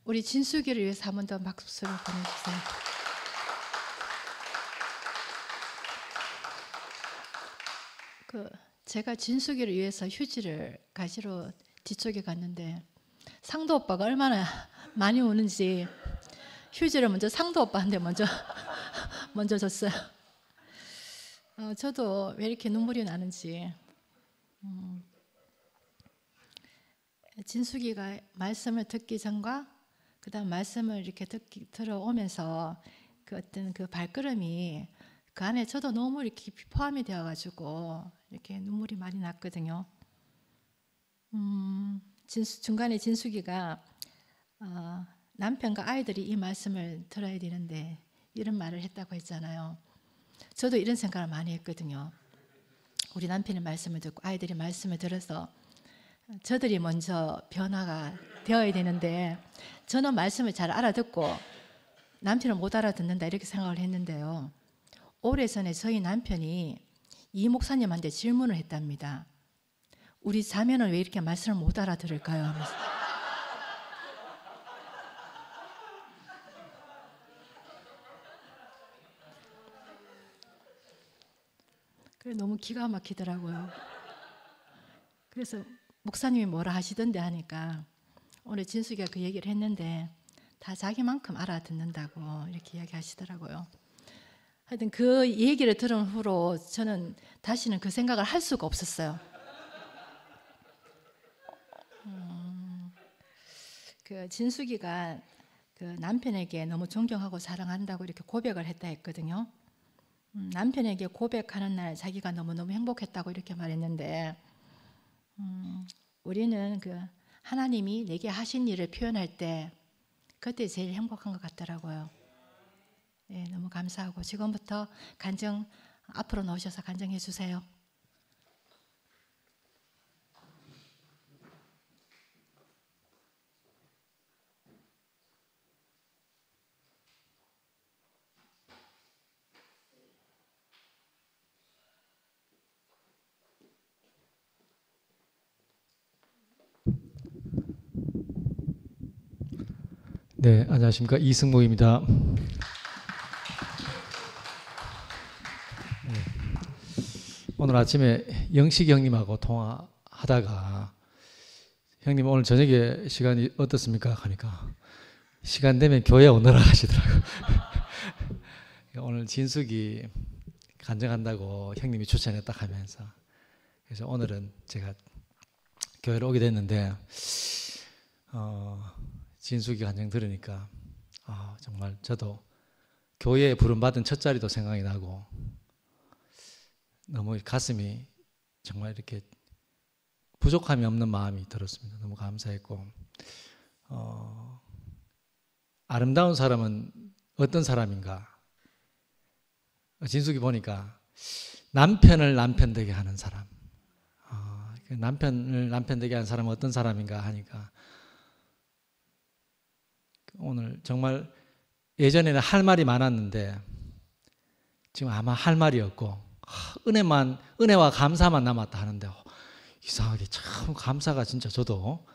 우리 진숙이를 위해서 한 번 더 박수를 보내주세요. 제가 진숙이를 위해서 휴지를 가지러 뒤쪽에 갔는데 상도 오빠가 얼마나 많이 우는지 휴지를 먼저 상도 오빠한테 먼저 줬어요. 저도 왜 이렇게 눈물이 나는지. 진숙이가 말씀을 듣기 전과 그다음 말씀을 이렇게 들어오면서 그 어떤 그 발걸음이 그 안에 저도 너무 이렇게 깊이 포함이 되어가지고 이렇게 눈물이 많이 났거든요. 중간에 진숙이가 남편과 아이들이 이 말씀을 들어야 되는데 이런 말을 했다고 했잖아요. 저도 이런 생각을 많이 했거든요. 우리 남편의 말씀을 듣고 아이들이 말씀을 들어서 저들이 먼저 변화가 되어야 되는데 저는 말씀을 잘 알아듣고 남편은 못 알아듣는다 이렇게 생각을 했는데요. 오래전에 저희 남편이 이 목사님한테 질문을 했답니다. 우리 자매는 왜 이렇게 말씀을 못 알아들을까요? 하면서. 그래 너무 기가 막히더라고요. 그래서 목사님이 뭐라 하시던데 하니까 오늘 진숙이가 그 얘기를 했는데 다 자기만큼 알아듣는다고 이렇게 이야기하시더라고요. 하여튼 그 얘기를 들은 후로 저는 다시는 그 생각을 할 수가 없었어요. 그 진숙이가 그 남편에게 너무 존경하고 사랑한다고 이렇게 고백을 했다 했거든요. 남편에게 고백하는 날 자기가 너무너무 행복했다고 이렇게 말했는데 우리는 그 하나님이 내게 하신 일을 표현할 때 그때 제일 행복한 것 같더라고요. 네, 너무 감사하고 지금부터 간증 앞으로 나오셔서 간증해 주세요. 네, 안녕하십니까. 이승목입니다. 네, 오늘 아침에 영식이 형님하고 통화하다가 형님 오늘 저녁에 시간이 어떻습니까? 하니까 시간 되면 교회 오너라 하시더라고요. 오늘 진숙이 간증한다고 형님이 추천했다 하면서 그래서 오늘은 제가 교회로 오게 됐는데 진숙이 간증 들으니까 정말 저도 교회에 부름받은 첫 자리도 생각이 나고 너무 가슴이 정말 이렇게 부족함이 없는 마음이 들었습니다. 너무 감사했고 아름다운 사람은 어떤 사람인가? 진숙이 보니까 남편을 남편 되게 하는 사람. 남편을 남편 되게 하는 사람은 어떤 사람인가 하니까 오늘 정말 예전에는 할 말이 많았는데 지금 아마 할 말이 없고 은혜와 감사만 남았다 하는데 이상하게 참 감사가 진짜 저도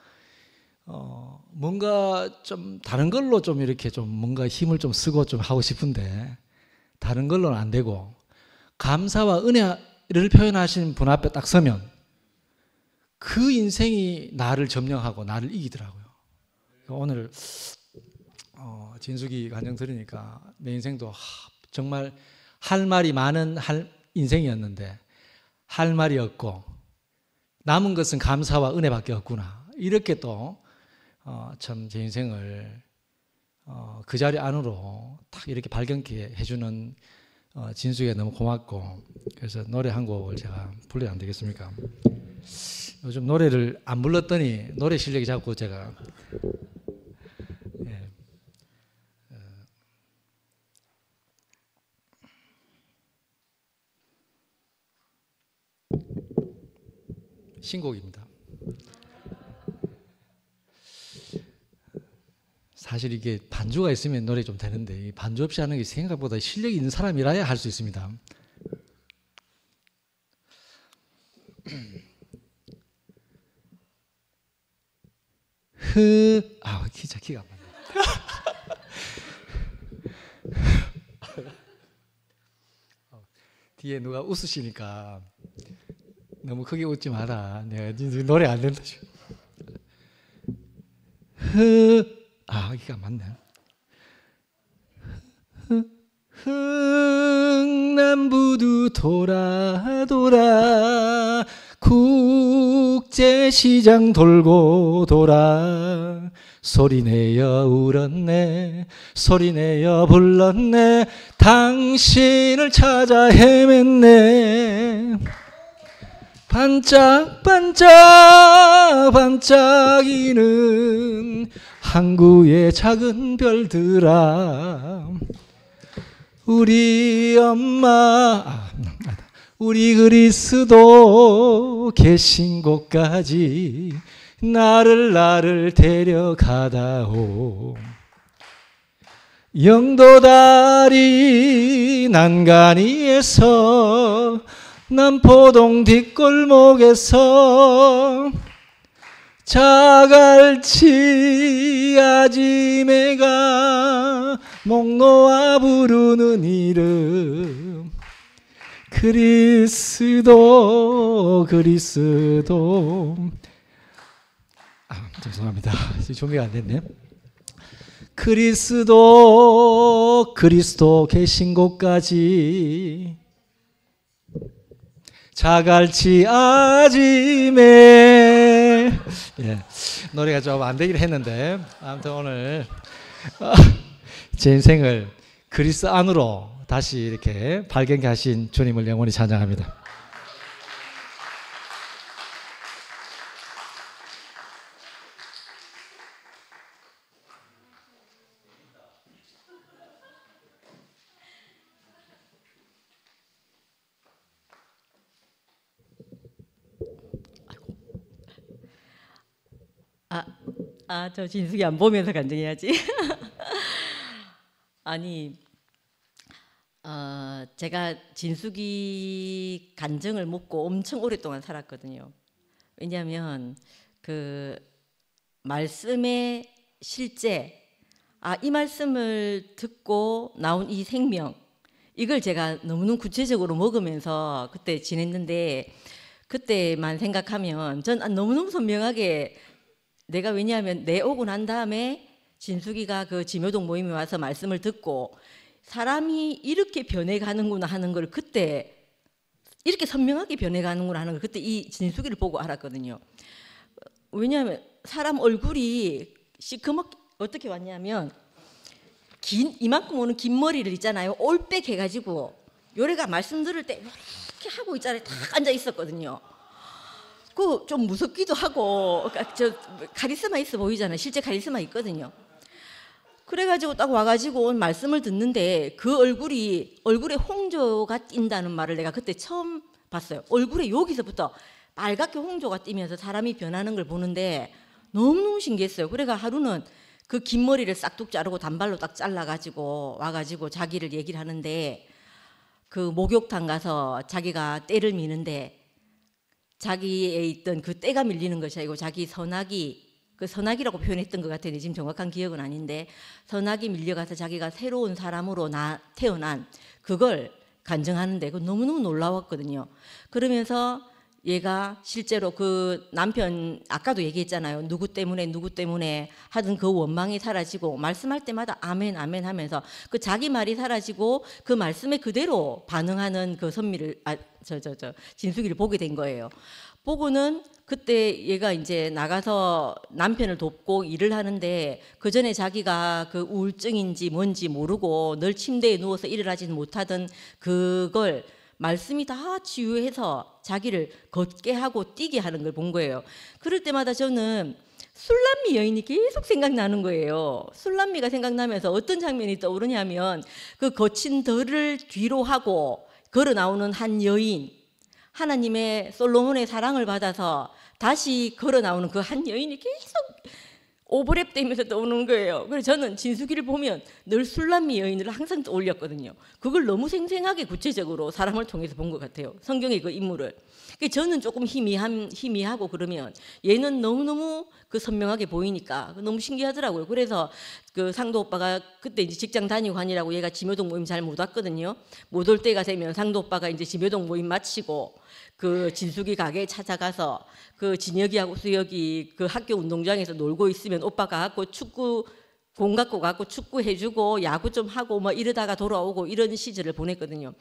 뭔가 좀 다른 걸로 좀 이렇게 좀 뭔가 힘을 좀 쓰고 좀 하고 싶은데 다른 걸로는 안 되고 감사와 은혜를 표현하신 분 앞에 딱 서면 그 인생이 나를 점령하고 나를 이기더라고요. 오늘 진숙이 간증 들으니까 내 인생도 정말 할 말이 많은 인생이었는데 할 말이 없고 남은 것은 감사와 은혜밖에 없구나. 이렇게 또 참 제 인생을 그 자리 안으로 딱 이렇게 발견케 해주는 진숙이가 너무 고맙고 그래서 노래 한 곡을 제가 불러야 안 되겠습니까? 요즘 노래를 안 불렀더니 노래 실력이 자꾸 제가 신곡입니다. 사실 이게 반주가 있으면 노래 좀 되는데 반주 없이 하는 게 생각보다 실력이 있는 사람이라야 할 수 있습니다. 기가 안 맞네. 뒤에 누가 웃으시니까 너무 크게 웃지 마라. 내가 노래 안 된다. 이게 맞네. 흥남부두 돌아 돌아 국제시장 돌고 돌아 소리내어 울었네 소리내어 불렀네 당신을 찾아 헤맸네 반짝반짝 반짝이는 항구의 작은 별들아 우리 엄마 우리 그리스도 계신 곳까지 나를 데려가다오 영도다리 난간위에서 남포동 뒷골목에서 자갈치 아지매가 목 놓아 부르는 이름 그리스도 죄송합니다. 준비가 안 됐네. 그리스도 계신 곳까지 자갈치 아지매 노래가 좀 안 되긴 했는데 아무튼 오늘 제 인생을 그리스도 안으로 다시 이렇게 발견케 하신 주님을 영원히 찬양합니다. 저 진숙이 안 보면서 간증해야지. 아니, 제가 진숙이 간증을 묻고 엄청 오랫동안 살았거든요. 왜냐하면 그 말씀의 실제, 이 말씀을 듣고 나온 이 생명, 이걸 제가 너무너무 구체적으로 먹으면서 그때 지냈는데, 그때만 생각하면 전 너무너무 선명하게 내가, 왜냐하면 내 오고 난 다음에 진숙이가 그 지묘동 모임에 와서 말씀을 듣고 사람이 이렇게 변해가는구나 하는 걸 그때, 이렇게 선명하게 변해가는구나 하는 걸 그때 이 진숙이를 보고 알았거든요. 왜냐하면 사람 얼굴이 시커멓게 어떻게 왔냐면 이만큼 오는 긴 머리를 있잖아요. 올백 해가지고 요래가 말씀 들을 때 이렇게 하고 있잖아요. 딱 앉아 있었거든요. 그 좀 무섭기도 하고, 저 카리스마 있어 보이잖아요. 실제 카리스마 있거든요. 그래가지고 딱 와가지고 말씀을 듣는데 그 얼굴에 홍조가 띈다는 말을 내가 그때 처음 봤어요. 얼굴에 여기서부터 빨갛게 홍조가 띄면서 사람이 변하는 걸 보는데 너무너무 신기했어요. 그래가 하루는 그 긴 머리를 싹둑 자르고 단발로 딱 잘라가지고 와가지고 자기를 얘기를 하는데, 그 목욕탕 가서 자기가 때를 미는데 자기에 있던 그 때가 밀리는 것이 아니고 자기 선악이라고 표현했던 것 같은데 지금 정확한 기억은 아닌데, 선악이 밀려가서 자기가 새로운 사람으로 태어난 그걸 간증하는데 그거 너무너무 놀라웠거든요. 그러면서 얘가 실제로 그 남편, 아까도 얘기했잖아요. 누구 때문에 하던 그 원망이 사라지고 말씀할 때마다 아멘 아멘 하면서 그 자기 말이 사라지고 그 말씀에 그대로 반응하는 그 선미를 진숙이를 보게 된 거예요. 보고는 그때 얘가 이제 나가서 남편을 돕고 일을 하는데, 그 전에 자기가 그 우울증인지 뭔지 모르고 늘 침대에 누워서 일을 하지는 못하던 그걸 말씀이 다 치유해서 자기를 걷게 하고 뛰게 하는 걸 본 거예요. 그럴 때마다 저는 술람미 여인이 계속 생각나는 거예요. 술람미가 생각나면서 어떤 장면이 떠오르냐면, 그 거친 덜을 뒤로 하고 걸어 나오는 한 여인, 하나님의 솔로몬의 사랑을 받아서 다시 걸어 나오는 그 한 여인이 계속 오버랩 되면서 떠오르는 거예요. 그래서 저는 진숙이를 보면 늘 술람미 여인을 항상 떠올렸거든요. 그걸 너무 생생하게 구체적으로 사람을 통해서 본 것 같아요. 성경의 그 인물을. 저는 조금 희미하고 그러면 얘는 너무너무 그 선명하게 보이니까 너무 신기하더라고요. 그래서 그 상도 오빠가 그때 이제 직장 다니고 하니라고 얘가 지묘동 모임 잘 못 왔거든요. 못 올 때가 되면 상도 오빠가 이제 지묘동 모임 마치고 그 진숙이 가게에 찾아가서 그 진혁이하고 수혁이 그 학교 운동장에서 놀고 있으면 오빠가 갖고 축구 공 갖고 가고 축구 해주고 야구 좀 하고 뭐 이러다가 돌아오고 이런 시절을 보냈거든요.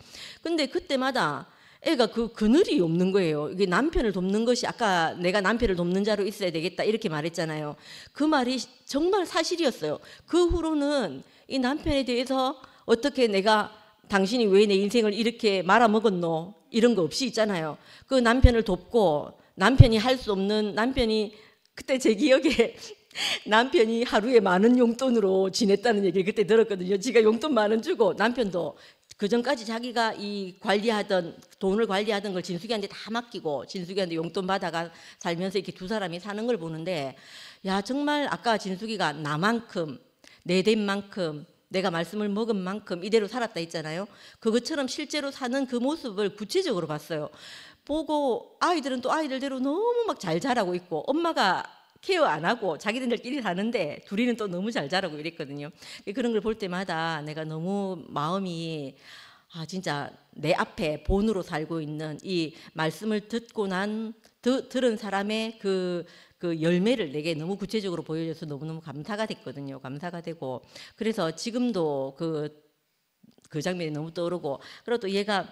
근데 그때마다 애가 그 그늘이 없는 거예요. 이게 남편을 돕는 것이 아까 내가 남편을 돕는 자로 있어야 되겠다 이렇게 말했잖아요. 그 말이 정말 사실이었어요. 그 후로는 이 남편에 대해서 어떻게 내가 당신이 왜 내 인생을 이렇게 말아먹었노 이런 거 없이 있잖아요. 그 남편을 돕고 남편이 할 수 없는 남편이 그때 제 기억에 남편이 하루에 많은 용돈으로 지냈다는 얘기를 그때 들었거든요. 지가 용돈 10,000원 주고 남편도 그 전까지 자기가 이 돈을 관리하던 걸 진숙이한테 다 맡기고 진숙이한테 용돈 받아가 살면서 이렇게 두 사람이 사는 걸 보는데 야 정말 아까 진숙이가 나만큼 내된 만큼 내가 말씀을 먹은 만큼 이대로 살았다 했잖아요. 그것처럼 실제로 사는 그 모습을 구체적으로 봤어요. 보고 아이들은 또 아이들대로 너무 막 잘 자라고 있고 엄마가 케어 안 하고 자기들끼리 사는데 둘이는 또 너무 잘 자라고 이랬거든요. 그런 걸 볼 때마다 내가 너무 마음이 진짜 내 앞에 본으로 살고 있는 이 말씀을 듣고 들은 사람의 그 열매를 내게 너무 구체적으로 보여줘서 너무너무 감사가 됐거든요. 감사가 되고 그래서 지금도 그 장면이 너무 떠오르고 그리고 또 얘가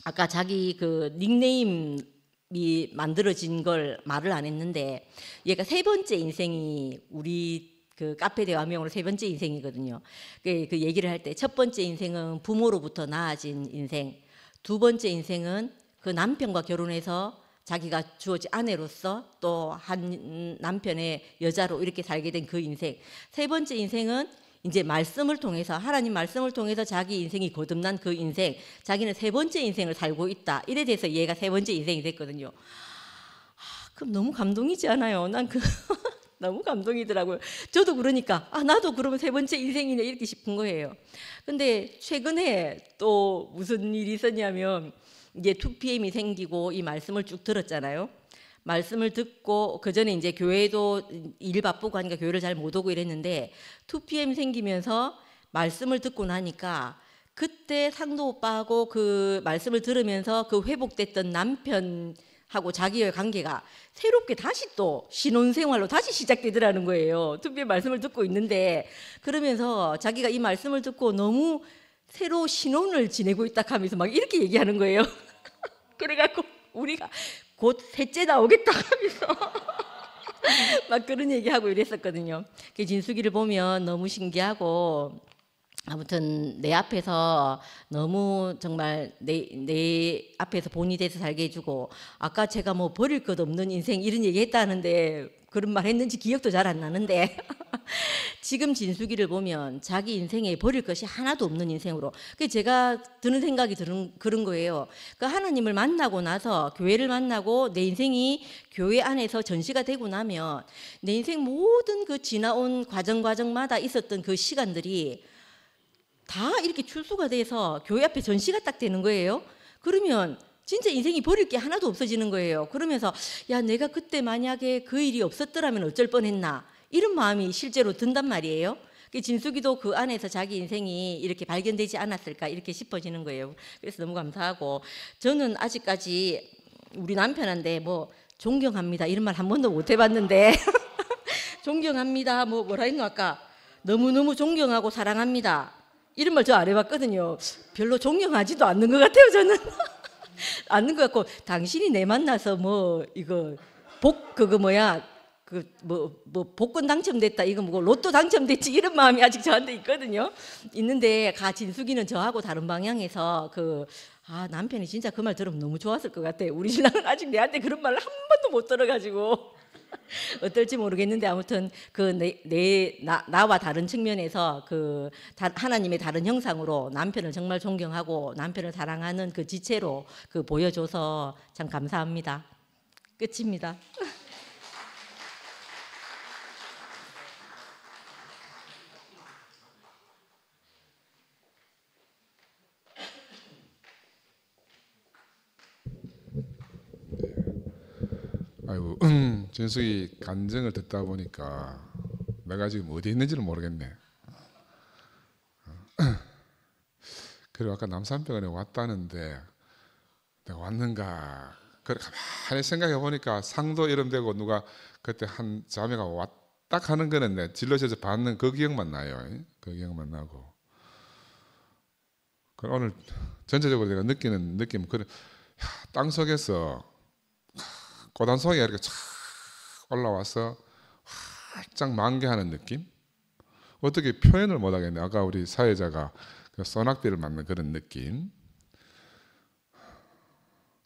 아까 자기 그 닉네임이 만들어진 걸 말을 안 했는데 얘가 세 번째 인생이 우리 그 카페 대화명으로 세 번째 인생이거든요. 그 얘기를 할 때 첫 번째 인생은 부모로부터 나아진 인생, 두 번째 인생은 그 남편과 결혼해서 자기가 주어진 아내로서 또 한 남편의 여자로 이렇게 살게 된 그 인생, 세 번째 인생은 이제 말씀을 통해서 하나님 말씀을 통해서 자기 인생이 거듭난 그 인생, 자기는 세 번째 인생을 살고 있다. 이래 돼서 얘가 세 번째 인생이 됐거든요. 그럼 너무 감동이지 않아요? 난 너무 감동이더라고요. 저도 그러니까 나도 그러면 세 번째 인생이네 이렇게 싶은 거예요. 근데 최근에 또 무슨 일이 있었냐면 이제 2PM이 생기고 이 말씀을 쭉 들었잖아요. 말씀을 듣고 그 전에 이제 교회도 일 바쁘고 하니까 교회를 잘 못 오고 이랬는데 2PM 생기면서 말씀을 듣고 나니까 그때 상도 오빠하고 그 말씀을 들으면서 그 회복됐던 남편하고 자기의 관계가 새롭게 다시 또 신혼생활로 다시 시작되더라는 거예요. 2PM 말씀을 듣고 있는데 그러면서 자기가 이 말씀을 듣고 너무 새로 신혼을 지내고 있다 하면서 막 이렇게 얘기하는 거예요. 그래갖고 우리가 곧 셋째 나오겠다 하면서 막 그런 얘기하고 이랬었거든요. 그 진숙이를 보면 너무 신기하고 아무튼 내 앞에서 너무 정말 내 앞에서 본이 돼서 살게 해주고 아까 제가 뭐 버릴 것 없는 인생 이런 얘기 했다는데 그런 말 했는지 기억도 잘 안 나는데 지금 진숙이를 보면 자기 인생에 버릴 것이 하나도 없는 인생으로 제가 드는 생각이 그런 거예요. 그 하나님을 만나고 나서 교회를 만나고 내 인생이 교회 안에서 전시가 되고 나면 내 인생 모든 그 지나온 과정마다 있었던 그 시간들이 다 이렇게 출소가 돼서 교회 앞에 전시가 딱 되는 거예요. 그러면 진짜 인생이 버릴 게 하나도 없어지는 거예요. 그러면서 야 내가 그때 만약에 그 일이 없었더라면 어쩔 뻔했나 이런 마음이 실제로 든단 말이에요. 진숙이도 그 안에서 자기 인생이 이렇게 발견되지 않았을까 이렇게 싶어지는 거예요. 그래서 너무 감사하고 저는 아직까지 우리 남편한테 뭐 존경합니다 이런 말 한 번도 못 해봤는데 존경합니다 뭐라 했노 아까 너무너무 존경하고 사랑합니다 이런 말 저 안 해봤거든요. 별로 존경하지도 않는 것 같아요 저는. 않는 것 같고 당신이 내 만나서 뭐 이거 그거 뭐야 뭐 복권 당첨됐다 이거 뭐 로또 당첨됐지 이런 마음이 아직 저한테 있거든요. 있는데 진숙이는 저하고 다른 방향에서 남편이 진짜 그 말 들으면 너무 좋았을 것 같아요. 우리 신랑은 아직 내한테 그런 말을 한 번도 못 들어가지고 어떨지 모르겠는데 아무튼 나와 다른 측면에서 하나님의 다른 형상으로 남편을 정말 존경하고 남편을 사랑하는 그 지체로 보여줘서 참 감사합니다. 끝입니다. 아이고 진숙이 간증을 듣다 보니까 내가 지금 어디 있는지를 모르겠네. 그리고 아까 남산병원에 왔다는데 내가 왔는가? 그래 가만히 생각해 보니까 상도 이름 되고 누가 그때 한 자매가 왔다 하는 거는 내 진료실에서 받는 그 기억만 나요. 그 기억만 나고. 오늘 전체적으로 내가 느끼는 느낌은 그래, 땅 속에서 고단속이 이렇게 쫙 올라와서 활짝 만개하는 느낌? 어떻게 표현을 못 하겠네. 아까 우리 사회자가 그 소낙비를 맞는 그런 느낌.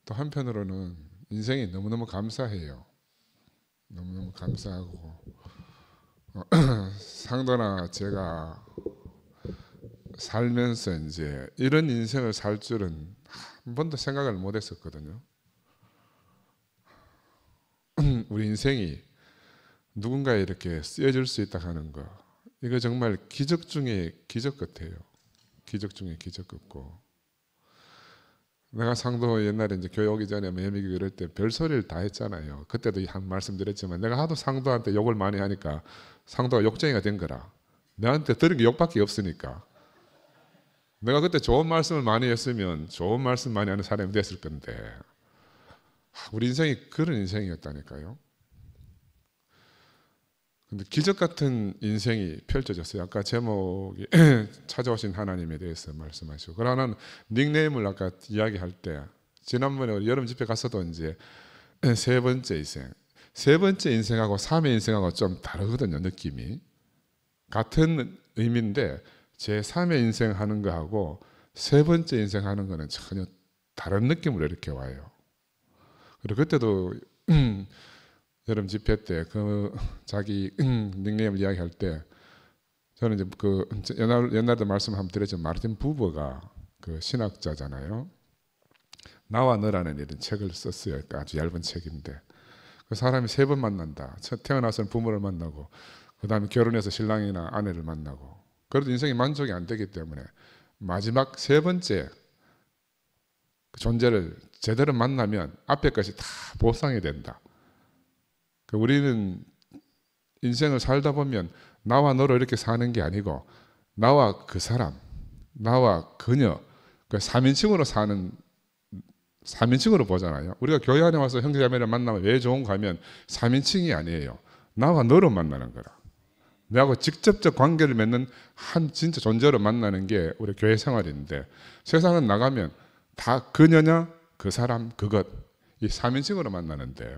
또 한편으로는 인생이 너무너무 감사해요. 너무너무 감사하고 상도나 제가 살면서 이제 이런 인생을 살 줄은 한 번도 생각을 못 했었거든요. 우리 인생이 누군가에 이렇게 쓰여질 수 있다 하는 거, 이거 정말 기적 중에 기적 같아요. 기적 중에 기적 같고, 내가 상도 옛날에 이제 교회 오기 전에 매미기 이럴 때 별소리를 다 했잖아요. 그때도 한 말씀드렸지만 내가 하도 상도한테 욕을 많이 하니까 상도가 욕쟁이가 된 거라. 내한테 들은 게 욕밖에 없으니까. 내가 그때 좋은 말씀을 많이 했으면 좋은 말씀 많이 하는 사람이 됐을 건데, 우리 인생이 그런 인생이었다니까요. 근데 기적 같은 인생이 펼쳐졌어요. 아까 제목이 찾아오신 하나님에 대해서 말씀하시고, 그러나 닉네임을 아까 이야기할 때 지난번에 우리 여름 집회 갔어도 이제 세 번째 인생, 세 번째 인생하고 3의 인생하고 좀 다르거든요. 느낌이 같은 의미인데 제 3의 인생 하는 거하고 세 번째 인생 하는 거는 전혀 다른 느낌으로 이렇게 와요. 그리고 그때도 여름 집회 때 그 자기 닉네임을 이야기할 때 저는 이제 그 옛날에도 말씀 한번 드렸지만 마르틴 부버가 그 신학자잖아요. 나와 너라는 이런 책을 썼어요. 아주 얇은 책인데 그 사람이 세 번 만난다. 태어나서는 부모를 만나고 그 다음에 결혼해서 신랑이나 아내를 만나고, 그래도 인생이 만족이 안 되기 때문에 마지막 세 번째 존재를 제대로 만나면 앞에 것이 다 보상이 된다. 우리는 인생을 살다 보면 나와 너로 이렇게 사는 게 아니고 나와 그 사람, 나와 그녀, 그 3인칭으로 사는, 3인칭으로 보잖아요. 우리가 교회 안에 와서 형제자매를 만나면 왜 좋은가 하면 3인칭이 아니에요. 나와 너로 만나는 거라. 나하고 직접적 관계를 맺는 한 진짜 존재로 만나는 게 우리 교회 생활인데, 세상은 나가면 다 그녀냐 그 사람 그것, 이 3인칭으로 만나는데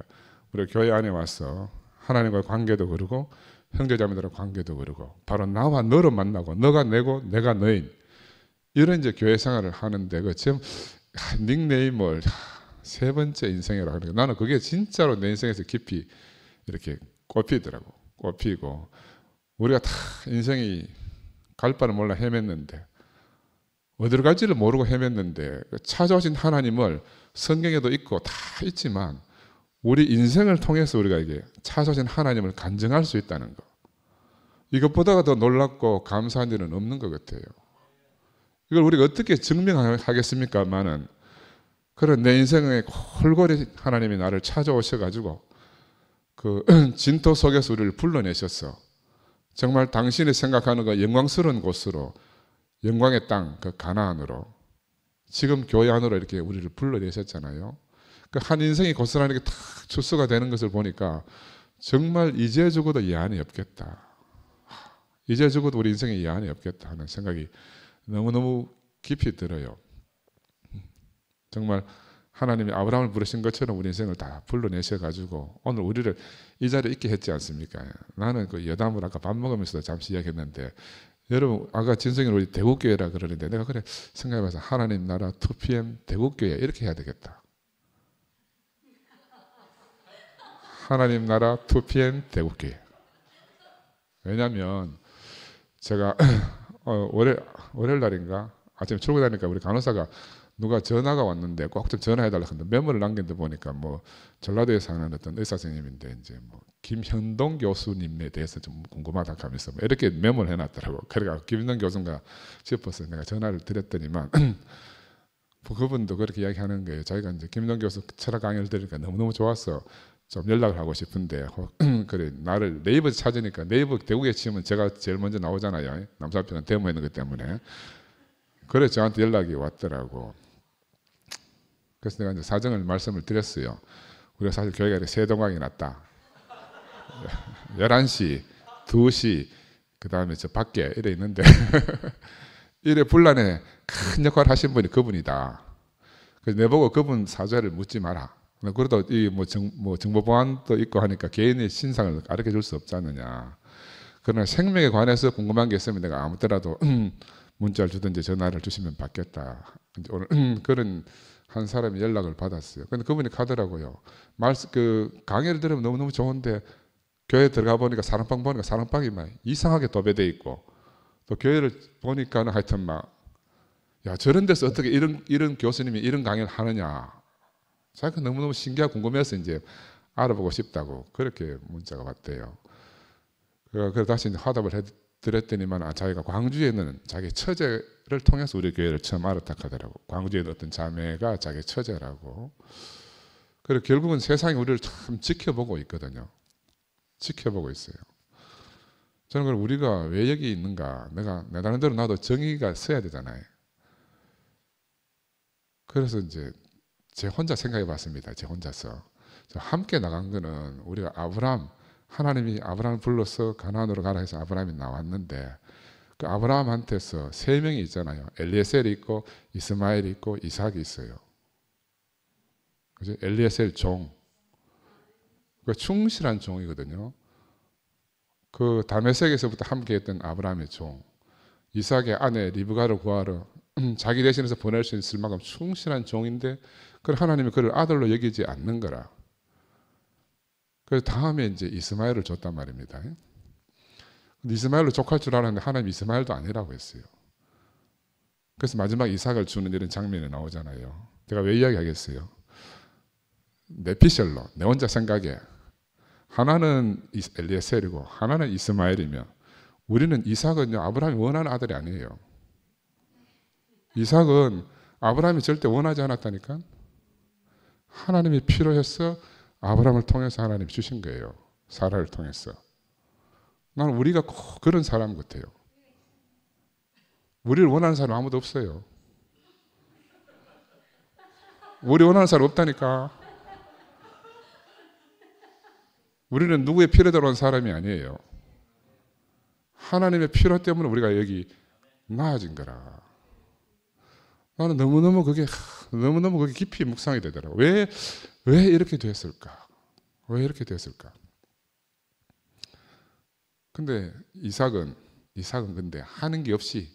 우리 교회 안에 와서 하나님과의 관계도 그러고 형제자매들과 관계도 그러고 바로 나와 너로 만나고 너가 내고 내가 너인, 이런 이제 교회 생활을 하는데 그 지금 닉네임을 세 번째 인생이라고 하니까 나는 그게 진짜로 내 인생에서 깊이 이렇게 꼽히더라고. 꼽히고 우리가 다 인생이 갈 바를 몰라 헤맸는데, 어디로 갈지를 모르고 헤맸는데 찾아오신 하나님을 성경에도 있고 다 있지만 우리 인생을 통해서 우리가 이게 찾아오신 하나님을 간증할 수 있다는 거, 이것보다가 더 놀랍고 감사한 일은 없는 것 같아요. 이걸 우리가 어떻게 증명하겠습니까만은, 그런 내 인생에 홀골이 하나님이 나를 찾아오셔가지고 그 진토 속에서 우리를 불러내셨어. 정말 당신이 생각하는 그 영광스러운 곳으로, 영광의 땅, 그 가나안으로, 지금 교회 안으로 이렇게 우리를 불러내셨잖아요. 그 한 인생이 고스란히 탁 출소가 되는 것을 보니까 정말 이제 죽어도 예한이 없겠다. 이제 죽어도 우리 인생에 예한이 없겠다 하는 생각이 너무너무 깊이 들어요. 정말 하나님이 아브라함을 부르신 것처럼 우리 인생을 다 불러내셔가지고 오늘 우리를 이 자리에 있게 했지 않습니까? 나는 그 여담을 아까 밥 먹으면서도 잠시 이야기했는데, 여러분 아까 진성이 우리 대국교회라 그러는데 내가 그래 생각해봐서 하나님 나라 2PM 대국교회 이렇게 해야 되겠다. 하나님 나라 2PM 대국교회. 왜냐하면 제가 월요일 날인가 아침에 출근하니까 우리 간호사가 누가 전화가 왔는데 꼭 좀 전화해달라 했는데 메모를 남겼는데 보니까 뭐 전라도에 사는 어떤 의사 선생님인데 이제 뭐 김현동 교수님에 대해서 좀 궁금하다 하면서 뭐 이렇게 메모를 해놨더라고. 그러니까 김현동 교수인가 싶어서 내가 전화를 드렸더니만 그분도 그렇게 이야기하는 거예요. 자기가 이제 김현동 교수 철학 강의를 들으니까 너무너무 좋았어. 좀 연락을 하고 싶은데 그래 나를 네이버에서 찾으니까 네이버 대구에 치면 제가 제일 먼저 나오잖아요. 남사편은 데모에 있는 것 때문에. 그래 저한테 연락이 왔더라고. 그래서 내가 이제 사정을 말씀을 드렸어요. 우리가 사실 교회가 세 동강이 났다. 11시, 2시, 그 다음에 저 밖에 이래 있는데 이래 분란에 큰 역할을 하신 분이 그분이다. 그래서 내보고 그분 사죄를 묻지 마라. 그래도 이 정보 보안도 있고 하니까 개인의 신상을 가르쳐 줄 수 없지 않느냐. 그러나 생명에 관해서 궁금한 게 있으면 내가 아무 때라도 문자를 주든지 전화를 주시면 받겠다. 오늘 그런 한 사람이 연락을 받았어요. 근데 그분이 가더라고요. 그 강의를 들으면 너무너무 좋은데 교회 들어가 보니까 사랑방 보니까 사랑방이 막 이상하게 도배돼 있고 또 교회를 보니까는 하여튼 막 야 저런 데서 어떻게 이런 교수님이 이런 강의를 하느냐. 자기가 너무너무 신기하고 궁금해서 이제 알아보고 싶다고 그렇게 문자가 왔대요. 그래서 다시 이제 화답을 해드렸더니만 자기가 광주에는 자기 처제를 통해서 우리 교회를 처음 알았다 하더라고. 광주에 어떤 자매가 자기 처제라고. 그래서 결국은 세상이 우리를 참 지켜보고 있거든요. 지켜보고 있어요. 저는 그럼 우리가 왜 여기 있는가? 내가 내 나름대로 나도 정의가 서야 되잖아요. 그래서 이제 제 혼자 생각해 봤습니다. 제 혼자서. 함께 나간 거는 우리가 하나님이 아브라함을 불러서 가나안으로 가라 해서 아브라함이 나왔는데 그 아브라함한테서 세 명이 있잖아요. 엘리에셀이 있고 이스마엘이 있고 이삭이 있어요. 그죠? 엘리에셀 종. 그 충실한 종이거든요. 그 다메섹에서부터 함께 했던 아브라함의 종. 이삭의 아내 리브가를 구하러 자기 대신해서 보낼 수 있을 만큼 충실한 종인데 그 하나님이 그를 아들로 여기지 않는 거라. 그래서 다음에 이제 이스마엘을 줬단 말입니다. 이스마엘로 족할 줄 알았는데 하나님 이스마엘도 아니라고 했어요. 그래서 마지막 이삭을 주는 이런 장면이 나오잖아요. 제가 왜 이야기하겠어요? 내 피셜로 내 혼자 생각에 하나는 엘리에셀이고 하나는 이스마엘이며 우리는 이삭은요 아브라함이 원하는 아들이 아니에요. 이삭은 아브라함이 절대 원하지 않았다니까. 하나님이 필요해서 아브라함을 통해서 하나님이 주신 거예요. 사라를 통해서. 나는 우리가 꼭 그런 사람 같아요. 우리를 원하는 사람 아무도 없어요. 우리 원하는 사람 없다니까. 우리는 누구의 필요대로 온 사람이 아니에요. 하나님의 필요 때문에 우리가 여기 나아진 거라. 나는 너무너무 그게 깊이 묵상이 되더라고. 왜 이렇게 됐을까? 왜 이렇게 됐을까? 근데 이삭은 근데 하는 게 없이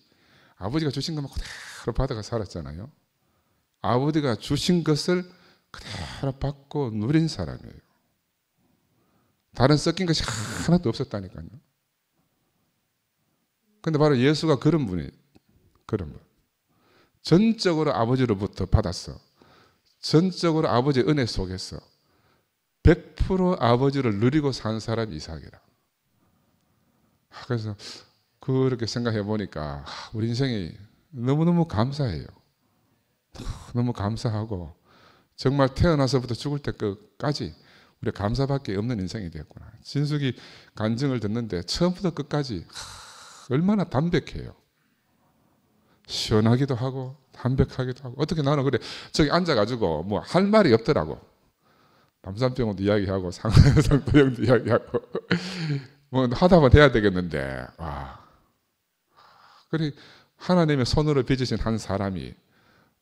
아버지가 주신 것만 그대로 받아가 살았잖아요. 아버지가 주신 것을 그대로 받고 누린 사람이에요. 다른 섞인 것이 하나도 없었다니까요. 근데 바로 예수가 그런 분. 전적으로 아버지로부터 받았어. 전적으로 아버지의 은혜 속에서 100% 아버지를 누리고 산 사람이 이삭이라. 그래서 그렇게 생각해 보니까 우리 인생이 너무너무 감사해요. 너무 감사하고 정말 태어나서부터 죽을 때까지 우리가 감사밖에 없는 인생이 되었구나. 진숙이 간증을 듣는데 처음부터 끝까지 얼마나 담백해요. 시원하기도 하고 담백하기도 하고. 어떻게 나는 그래 저기 앉아가지고 뭐 할 말이 없더라고. 남산병원도 이야기하고 상도형도 이야기하고 뭐 하다만 해야 되겠는데 와. 그래 하나님의 손으로 빚으신 한 사람이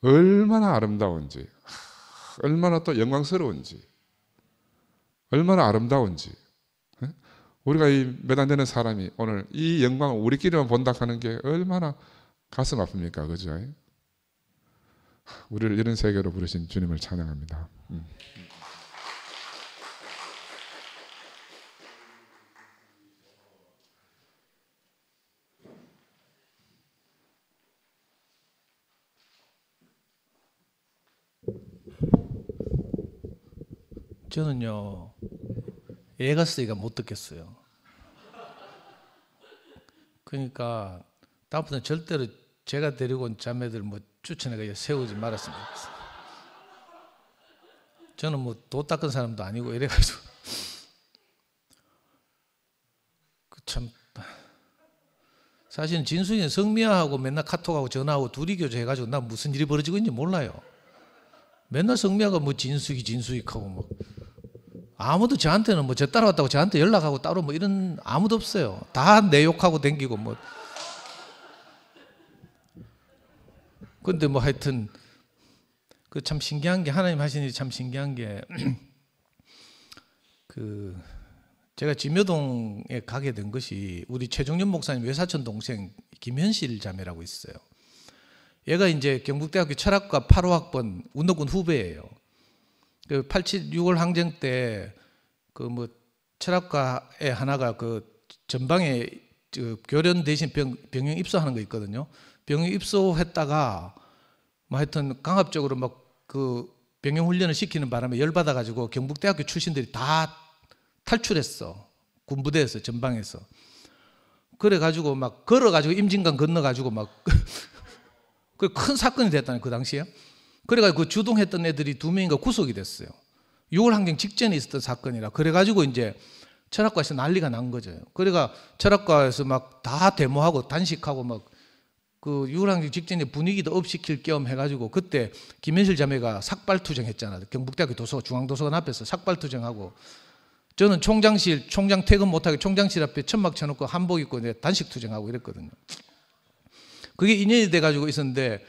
얼마나 아름다운지, 얼마나 또 영광스러운지, 얼마나 아름다운지. 우리가 이 몇 안 되는 사람이 오늘 이 영광을 우리끼리만 본다 하는 게 얼마나 가슴 아픕니까? 그죠? 우리를 이런 세계로 부르신 주님을 찬양합니다. 저는요 애가 쓰니까 못 듣겠어요. 그러니까 다음부터는 절대로 제가 데리고 온 자매들 뭐 추천해가 세우지 말았으면 좋겠어요. 저는 뭐 도 닦은 사람도 아니고 이래가지고 참 사실은 진숙이는 성미아하고 맨날 카톡하고 전화하고 둘이 교제해가지고 나 무슨 일이 벌어지고 있는지 몰라요. 맨날 성미아가 뭐 진숙이 하고 뭐 아무도 저한테는 뭐 저 따라왔다고 저한테 연락하고 따로 뭐 이런 아무도 없어요. 다 내 욕하고 댕기고 뭐. 근데 뭐 하여튼 그 참 신기한 게 하나님 하신 일이 참 신기한 게 그 제가 진묘동에 가게 된 것이 우리 최종년 목사님 외사촌 동생 김현실 자매라고 있어요. 얘가 이제 경북대학교 철학과 8호 학번 운동권 후배예요. 그 87, 6월 항쟁 때 그 뭐 철학과에 하나가 그 전방에 그 교련 대신 병영 입소하는 거 있거든요. 병영 입소했다가 뭐 하여튼 강압적으로 막 그 병영 훈련을 시키는 바람에 열받아 가지고 경북대학교 출신들이 다 탈출했어. 군부대에서 전방에서. 그래 가지고 막 걸어 가지고 임진강 건너 가지고 막 그 큰 사건이 됐다는 그 당시에. 그래 가지고 그 주동했던 애들이 2명인가 구속이 됐어요. 6월 항쟁 직전에 있었던 사건이라. 그래 가지고 이제 철학과에서 난리가 난 거죠. 그래가 철학과에서 막 다 데모하고 단식하고 막 그 6월 항쟁 직전에 분위기도 업시킬 겸 해가지고 그때 김현실 자매가 삭발투쟁했잖아요. 경북대학교 중앙도서관 앞에서 삭발투쟁하고 저는 총장 퇴근 못하게 총장실 앞에 천막 쳐놓고 한복 입고 단식 투쟁하고 이랬거든요. 그게 인연이 돼가지고 있었는데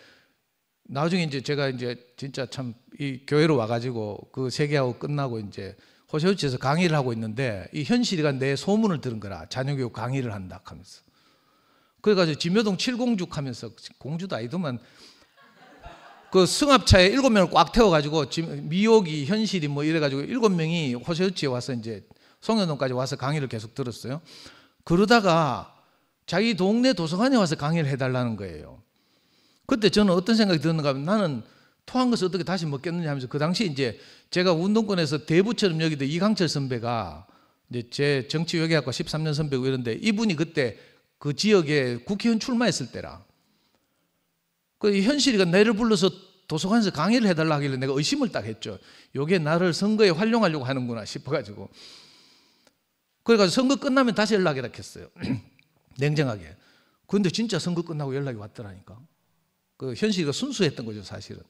나중에 이제 제가 이제 진짜 참 이 교회로 와가지고 그 세계하고 끝나고 이제 호세우치에서 강의를 하고 있는데 이 현실이가 내 소문을 들은 거라. 자녀교육 강의를 한다 하면서. 그래가지고 진묘동 7공죽 하면서 공주도 아니더만 그 승합차에 7명을 꽉 태워가지고 미옥이 현실이 뭐 이래가지고 7명이 호세우치에 와서 이제 송현동까지 와서 강의를 계속 들었어요. 그러다가 자기 동네 도서관에 와서 강의를 해달라는 거예요. 그때 저는 어떤 생각이 드는가 하면 나는 토한 것을 어떻게 다시 먹겠느냐 하면서 그 당시 이제 제가 운동권에서 대부처럼 여기도 이강철 선배가 이제 제 정치외교학과 13년 선배고 이런데 이분이 그때 그 지역에 국회의원 출마했을 때라. 그 현실이가 나를 불러서 도서관에서 강의를 해달라 하길래 내가 의심을 딱 했죠. 요게 나를 선거에 활용하려고 하는구나 싶어가지고. 그래가지고 선거 끝나면 다시 연락이라 했어요. 냉정하게. 그런데 진짜 선거 끝나고 연락이 왔더라니까. 그 현실이가 순수했던 거죠, 사실은.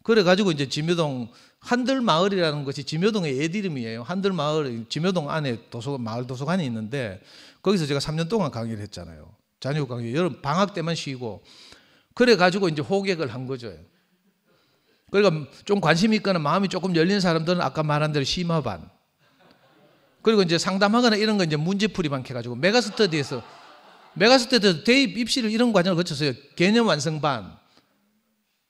그래가지고 이제 진묘동 한들마을이라는 것이 진묘동의 옛 이름이에요. 한들마을, 진묘동 안에 마을 도서관이 있는데 거기서 제가 3년 동안 강의를 했잖아요. 자녀 강의, 여름 방학 때만 쉬고. 그래가지고 이제 호객을 한 거죠. 그러니까 좀 관심 있거나 마음이 조금 열린 사람들은 아까 말한 대로 심화반. 그리고 이제 상담하거나 이런 거 이제 문제풀이만 해가지고 메가스터디에서 대입 입시를 이런 과정을 거쳤어요. 개념 완성반,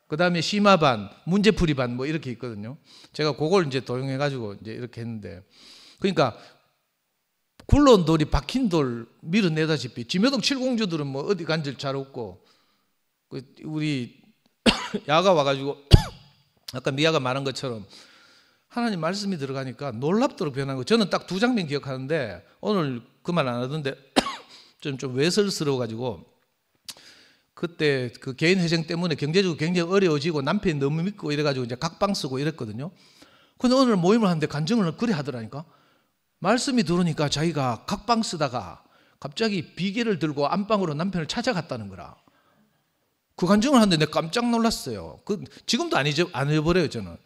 그 다음에 심화반, 문제풀이반 뭐 이렇게 있거든요. 제가 그걸 이제 도용해가지고 이제 이렇게 했는데, 그러니까 굴러온 돌이 박힌 돌 밀어내다시피 진묘동 7공주들은 뭐 어디 간질 잘 없고, 우리 야가 와가지고 아까 미아가 말한 것처럼 하나님 말씀이 들어가니까 놀랍도록 변한 거. 저는 딱 2장면 기억하는데 오늘 그 말 안 하던데 좀 외설스러워가지고 그때 그 개인 회생 때문에 경제적으로 굉장히 어려워지고 남편이 너무 믿고 이래가지고 이제 각방 쓰고 이랬거든요. 근데 오늘 모임을 하는데 간증을 그래 하더라니까. 말씀이 들어오니까 자기가 각방 쓰다가 갑자기 비계를 들고 안방으로 남편을 찾아갔다는 거라. 그 간증을 하는데 내가 깜짝 놀랐어요. 지금도 안 잊어버려요, 저는.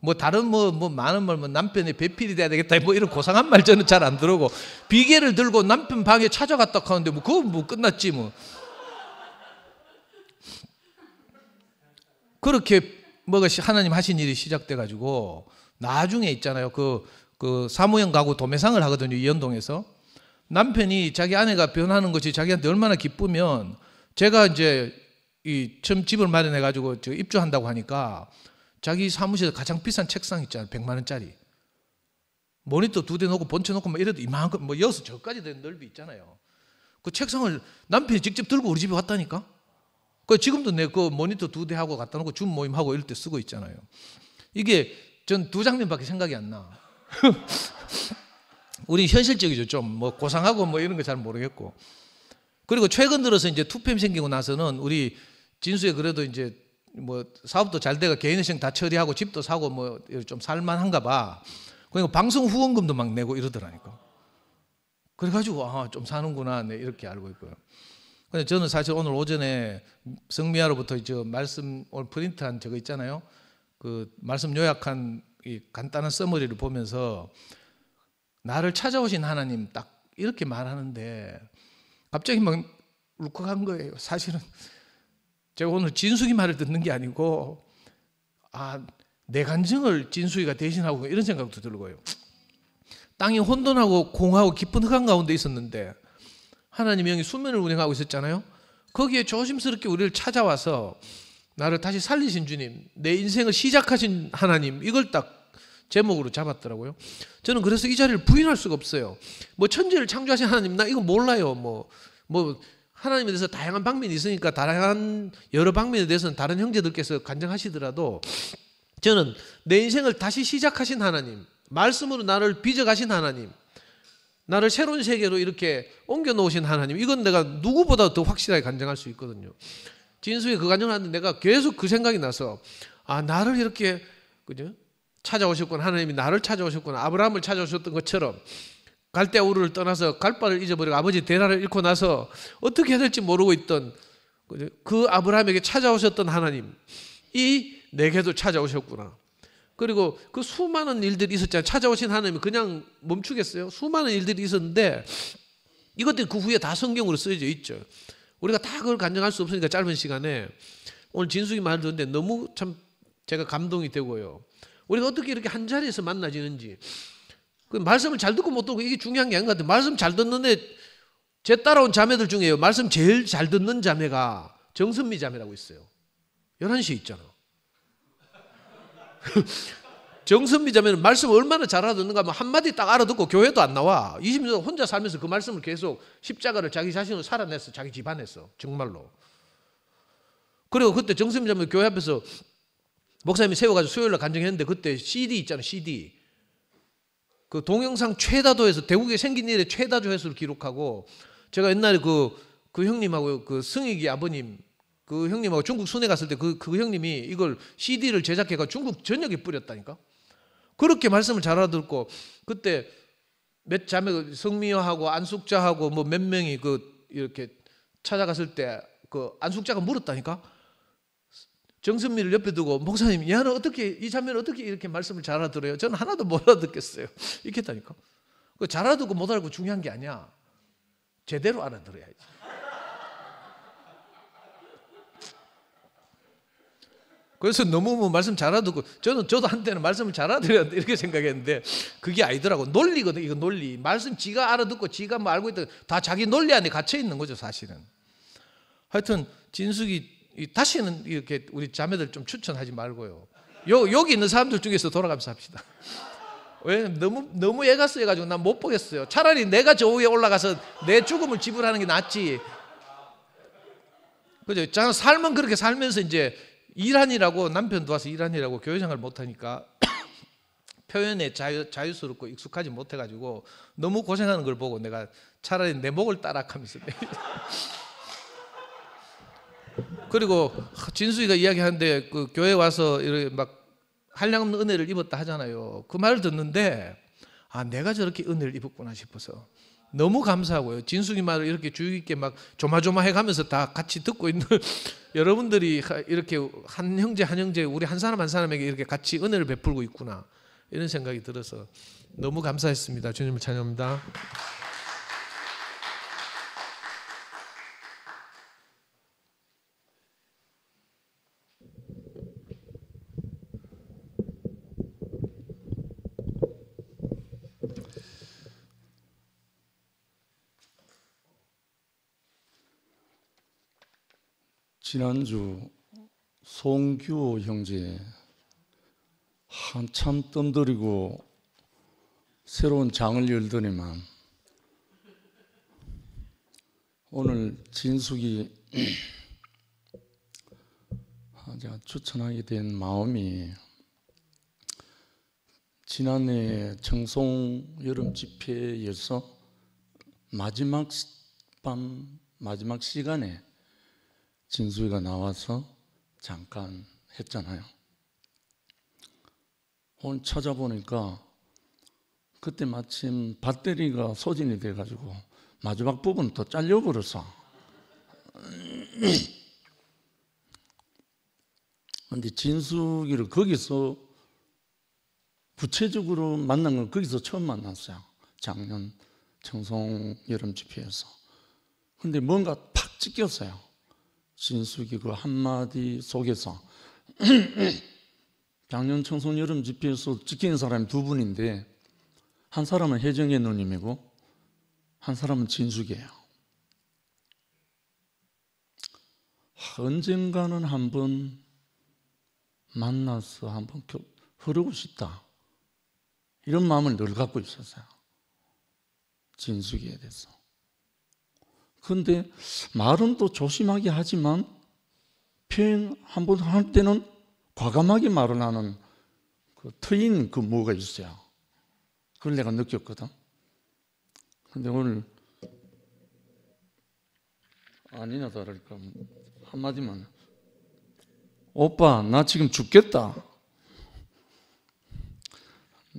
뭐 다른 뭐 많은 말, 뭐 남편이 배필이 돼야 되겠다 뭐 이런 고상한 말 저는 잘 안 들어오고, 비계를 들고 남편 방에 찾아갔다 하는데 뭐 그거 뭐 끝났지 뭐. 그렇게 뭐가 하나님 하신 일이 시작돼 가지고 나중에 있잖아요. 그 사무형 가구 도매상을 하거든요, 이현동에서. 남편이 자기 아내가 변하는 것이 자기한테 얼마나 기쁘면, 제가 이제 처음 집을 마련해 가지고 입주한다고 하니까 자기 사무실에 가장 비싼 책상 있잖아요, 100만 원짜리. 모니터 2대 놓고 본체 놓고 막 이래도 이만큼 뭐 여기서 저까지 되는 넓이 있잖아요. 그 책상을 남편이 직접 들고 우리 집에 왔다니까. 그 지금도 내 그 모니터 2대 하고 갖다 놓고 줌 모임하고 이럴 때 쓰고 있잖아요. 이게 전 2장면밖에 생각이 안 나. 우리 현실적이죠. 좀 뭐 고상하고 뭐 이런 거 잘 모르겠고. 그리고 최근 들어서 이제 투팸 생기고 나서는 우리 진수에 그래도 이제 뭐 사업도 잘 돼가 개인회생 다 처리하고 집도 사고 뭐 좀 살만한가 봐. 그러니까 방송 후원금도 막 내고 이러더라니까. 그래가지고 아, 좀 사는구나 네, 이렇게 알고 있고요. 근데 저는 사실 오늘 오전에 성미아로부터 저 말씀 오늘 프린트한 저거 있잖아요. 그 말씀 요약한 이 간단한 서머리를 보면서 나를 찾아오신 하나님 딱 이렇게 말하는데 갑자기 막 울컥한 거예요. 사실은 제가 오늘 진숙이 말을 듣는 게 아니고 아, 내 간증을 진숙이가 대신하고 이런 생각도 들고요. 땅이 혼돈하고 공하고 깊은 흑암 가운데 있었는데 하나님이 여기 수면을 운행하고 있었잖아요. 거기에 조심스럽게 우리를 찾아와서 나를 다시 살리신 주님, 내 인생을 시작하신 하나님, 이걸 딱 제목으로 잡았더라고요. 저는 그래서 이 자리를 부인할 수가 없어요. 뭐 천지를 창조하신 하나님, 나 이거 몰라요. 뭐 하나님에 대해서 다양한 방면이 있으니까 다양한 여러 방면에 대해서는 다른 형제들께서 간증하시더라도 저는 내 인생을 다시 시작하신 하나님, 말씀으로 나를 빚어가신 하나님, 나를 새로운 세계로 이렇게 옮겨 놓으신 하나님, 이건 내가 누구보다 더 확실하게 간증할 수 있거든요. 진수에 그 간증을 하는데 내가 계속 그 생각이 나서 아, 나를 이렇게 그죠? 찾아오셨구나. 하나님이 나를 찾아오셨구나. 아브라함을 찾아오셨던 것처럼 갈대아 우르를 떠나서 갈 바를 잊어버리고 아버지 데라를 잃고 나서 어떻게 해야 될지 모르고 있던 그 아브라함에게 찾아오셨던 하나님, 이 내게도 찾아오셨구나. 그리고 그 수많은 일들이 있었잖아요. 찾아오신 하나님이 그냥 멈추겠어요? 수많은 일들이 있었는데 이것들이 그 후에 다 성경으로 쓰여져 있죠. 우리가 다 그걸 간증할 수 없으니까 짧은 시간에 오늘 진숙이 말을 듣는데 너무 참 제가 감동이 되고요. 우리가 어떻게 이렇게 한 자리에서 만나지는지, 그 말씀을 잘 듣고 못 듣고 이게 중요한 게 아닌 것 같아요. 말씀 잘 듣는데 제 따라온 자매들 중에요, 말씀 제일 잘 듣는 자매가 정선미 자매라고 있어요. 11시에 있잖아. 정선미 자매는 말씀을 얼마나 잘 알아듣는가 하면 한마디 딱 알아듣고 교회도 안 나와. 20년 혼자 살면서 그 말씀을 계속 십자가를 자기 자신으로 살아냈어. 자기 집안에서 정말로. 그리고 그때 정선미 자매 교회 앞에서 목사님이 세워가지고 수요일날 간증했는데 그때 CD 있잖아요. CD. 그 동영상 최다조회수, 대국에 생긴 일의 최다조회수를 기록하고, 제가 옛날에 그 형님하고 그 승익이 아버님 그 형님하고 중국 순회 갔을 때 그 형님이 이걸 CD를 제작해가 중국 전역에 뿌렸다니까. 그렇게 말씀을 잘 알아듣고, 그때 몇 자매 성미여하고 안숙자하고 뭐 몇 명이 그 이렇게 찾아갔을 때 그 안숙자가 물었다니까. 정선미를 옆에 두고 목사님, 얘는 어떻게, 이 자매는 어떻게 이렇게 말씀을 잘 알아들어요? 저는 하나도 못 알아듣겠어요. 이렇게 했다니까. 잘 알아듣고 못 알아듣고 중요한 게 아니야. 제대로 알아들어야지. 그래서 너무 뭐 말씀 잘 알아듣고, 저도 한때는 말씀을 잘 알아들어야 돼 이렇게 생각했는데 그게 아니더라고. 논리거든. 이거 논리. 말씀 지가 알아듣고 지가 뭐 알고 있다, 다 자기 논리 안에 갇혀 있는 거죠 사실은. 하여튼 진숙이 다시는 이렇게 우리 자매들 좀 추천하지 말고요. 여기 있는 사람들 중에서 돌아가면서 합시다. 왜냐면 너무 애가 쓰여가지고 난 못 보겠어요. 차라리 내가 저 위에 올라가서 내 죽음을 지불하는 게 낫지. 그죠? 자, 삶은 그렇게 살면서 이제 일하니라고, 남편 도와서 일하니라고 교회 생활 못하니까 표현에 자유스럽고 익숙하지 못해가지고 너무 고생하는 걸 보고 내가 차라리 내 목을 따라가면서 그리고 진수이가 이야기하는데 그 교회 와서 이렇게 막 한량없는 은혜를 입었다 하잖아요. 그 말을 듣는데 아, 내가 저렇게 은혜를 입었구나 싶어서 너무 감사하고요. 진숙이 말을 이렇게 주의 깊게 막 조마조마해 가면서 다 같이 듣고 있는 여러분들이 이렇게 한 형제 우리 한 사람 한 사람에게 이렇게 같이 은혜를 베풀고 있구나, 이런 생각이 들어서 너무 감사했습니다. 주님을 찬양합니다. 지난주 송규호 형제 한참 뜸들이고 새로운 장을 열더니만 오늘 진숙이 제가 추천하게 된 마음이 지난해 청송 여름 집회에서 마지막 밤 마지막 시간에 진수이가 나와서 잠깐 했잖아요. 오늘 찾아보니까 그때 마침 배터리가 소진이 돼가지고 마지막 부분 더 잘려버려서. 근데 진숙이를 거기서 구체적으로 만난 건 거기서 처음 만났어요. 작년 청송 여름 집회에서. 근데 뭔가 팍 찍혔어요. 진숙이 그 한마디 속에서. 작년 청송 여름 집회에서 찍힌 사람이 두 분인데 한 사람은 혜정의 누님이고 한 사람은 진숙이에요. 언젠가는 한번 만나서 한번 흐르고 싶다, 이런 마음을 늘 갖고 있었어요. 진숙이에 대해서. 그런데 말은 또 조심하게 하지만 표현 한번 할 때는 과감하게 말을 하는 그 트인 그 뭐가 있어요. 그걸 내가 느꼈거든. 근데 오늘 아니나 다를까 한마디만, 오빠 나 지금 죽겠다.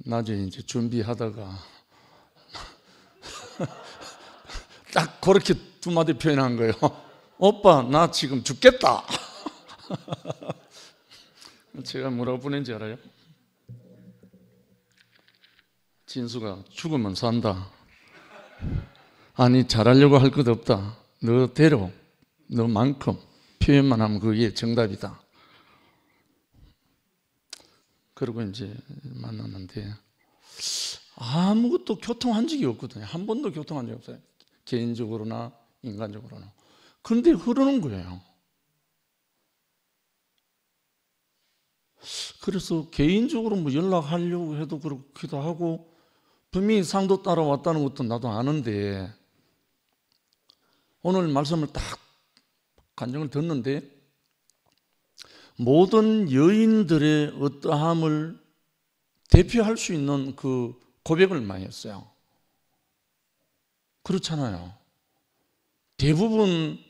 낮에 이제 준비하다가 딱 그렇게 두 마디 표현한 거예요. 오빠 나 지금 죽겠다. 제가 뭐라고 보낸지 알아요? 진수가 죽으면 산다. 아니 잘하려고 할 것 없다. 너대로 너만큼 표현만 하면 그게 정답이다. 그리고 이제 만났는데 아무것도 교통한 적이 없거든요. 한 번도 교통한 적이 없어요. 개인적으로나 인간적으로나. 그런데 흐르는 거예요. 그래서 개인적으로 뭐 연락하려고 해도 그렇기도 하고, 분명히 상도 따라왔다는 것도 나도 아는데, 오늘 말씀을 딱 간증을 듣는데 모든 여인들의 어떠함을 대표할 수 있는 그 고백을 많이 했어요. 그렇잖아요. 대부분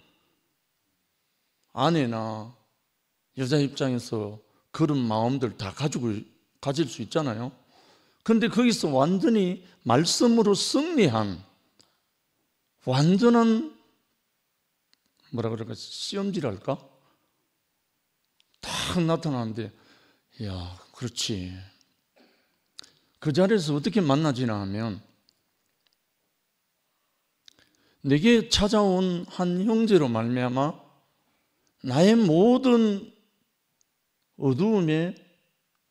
아내나 여자 입장에서 그런 마음들 다 가질 수 있잖아요. 그런데 거기서 완전히 말씀으로 승리한 완전한 뭐라 그럴까, 시험지랄까? 딱 나타나는데, 이야, 그렇지. 그 자리에서 어떻게 만나지나 하면, 내게 찾아온 한 형제로 말미암아 나의 모든 어두움에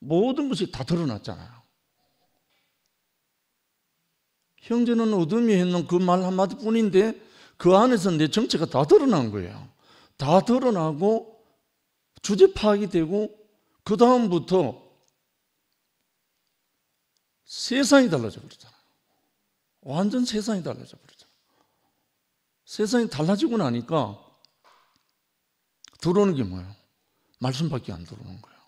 모든 것이 다 드러났잖아요. 형제는 어둠이 했는 그 말 한마디 뿐인데 그 안에서 내 정체가 다 드러난 거예요. 다 드러나고 주제 파악이 되고, 그 다음부터 세상이 달라져 버리잖아요. 완전 세상이 달라져 버리잖아요. 세상이 달라지고 나니까 들어오는 게 뭐예요? 말씀밖에 안 들어오는 거예요.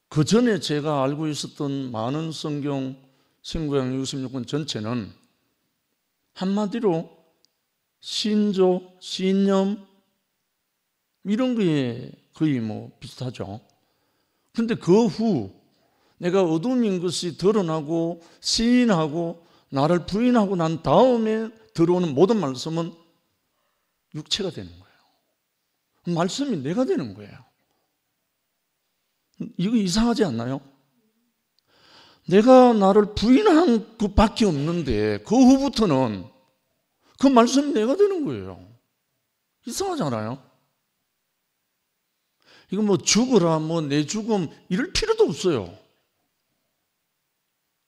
그 전에 제가 알고 있었던 많은 성경 신구약 66권 전체는 한마디로 신조, 신념 이런 거에 거의 뭐 비슷하죠. 그런데 그 후 내가 어둠인 것이 드러나고 시인하고 나를 부인하고 난 다음에 들어오는 모든 말씀은 육체가 되는 거예요. 말씀이 내가 되는 거예요. 이거 이상하지 않나요? 내가 나를 부인한 것밖에 없는데 그 후부터는 그 말씀이 내가 되는 거예요. 이상하지 않아요? 이거 뭐 죽으라, 뭐 내 죽음 이럴 필요도 없어요.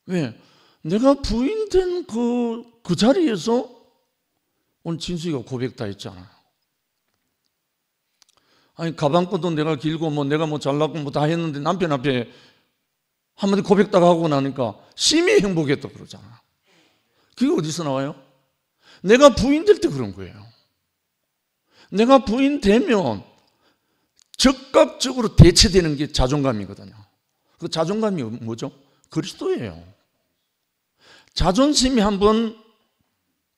왜? 내가 부인된 그 자리에서 오늘 진수이가 고백 다 했잖아요. 아니 가방끈도 내가 길고 뭐 내가 뭐 잘났고 뭐 다 했는데 남편 앞에 한마디 고백 딱 하고 나니까 심히 행복했다 그러잖아요. 그게 어디서 나와요? 내가 부인될 때 그런 거예요. 내가 부인되면 적극적으로 대체되는 게 자존감이거든요. 그 자존감이 뭐죠? 그리스도예요. 자존심이 한번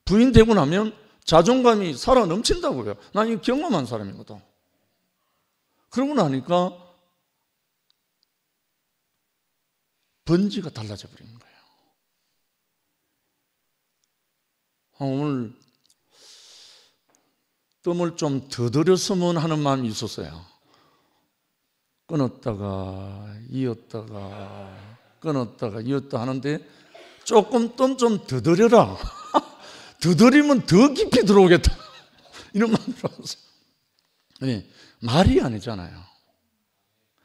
부인되고 나면 자존감이 살아 넘친다고요. 난 이거 경험한 사람이거든. 그러고 나니까 번지가 달라져 버린 거예요. 오늘 뜸을 좀 더 들였으면 하는 마음이 있었어요. 끊었다가 이었다가 끊었다가 이었다 하는데 조금 뜸 좀 더 들여라. 더 들이면 더 깊이 들어오겠다. 이런 마음이 들었어요. 네, 말이 아니잖아요.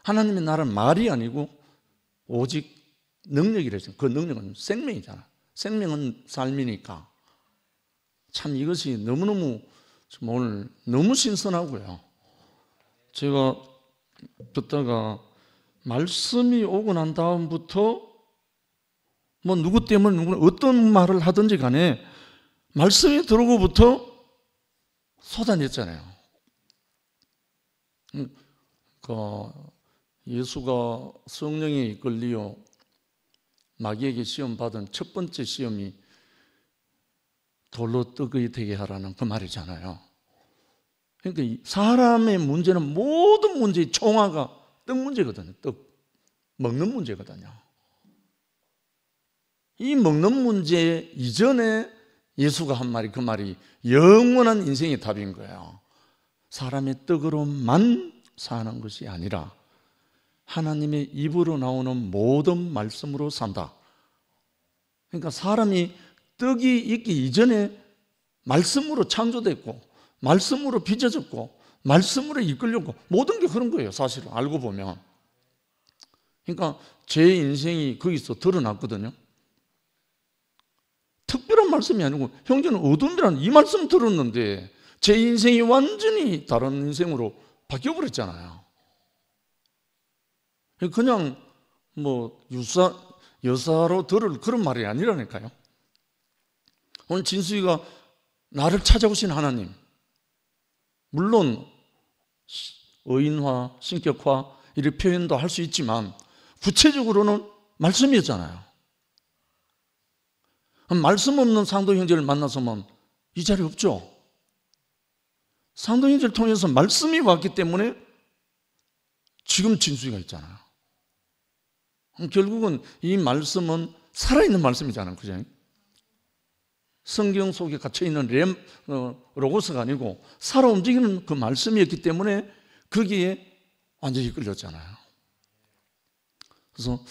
하나님의 나라는 말이 아니고 오직 능력이래요. 그 능력은 생명이잖아. 생명은 삶이니까. 참 이것이 너무너무 오늘 너무 신선하고요. 제가 듣다가 말씀이 오고 난 다음부터 뭐 누구 때문에 누구나 어떤 말을 하든지 간에 말씀이 들어오고부터 쏟아냈잖아요. 예수가 성령에 이끌리어 마귀에게 시험 받은 첫 번째 시험이 돌로 떡이 되게 하라는 그 말이잖아요. 그러니까 사람의 문제는 모든 문제의 총화가 떡 문제거든요. 떡 먹는 문제거든요. 이 먹는 문제 이전에 예수가 한 말이 그 말이 영원한 인생의 답인 거예요. 사람의 떡으로만 사는 것이 아니라 하나님의 입으로 나오는 모든 말씀으로 산다. 그러니까 사람이 떡이 있기 이전에 말씀으로 창조됐고 말씀으로 빚어졌고 말씀으로 이끌렸고 모든 게 그런 거예요. 사실은 알고 보면. 그러니까 제 인생이 거기서 드러났거든요. 특별한 말씀이 아니고 형제는 어둠이라는 이 말씀 들었는데 제 인생이 완전히 다른 인생으로 바뀌어버렸잖아요. 그냥 뭐 여사로 들을 그런 말이 아니라니까요. 오늘 진수이가 나를 찾아오신 하나님, 물론 의인화, 신격화 이런 표현도 할 수 있지만 구체적으로는 말씀이었잖아요. 말씀 없는 상도 형제를 만나서면 이 자리에 없죠. 상도 형제를 통해서 말씀이 왔기 때문에 지금 진수이가 있잖아요. 결국은 이 말씀은 살아있는 말씀이잖아요. 그죠? 성경 속에 갇혀있는 로고스가 아니고 살아 움직이는 그 말씀이었기 때문에 거기에 완전히 끌렸잖아요. 그래서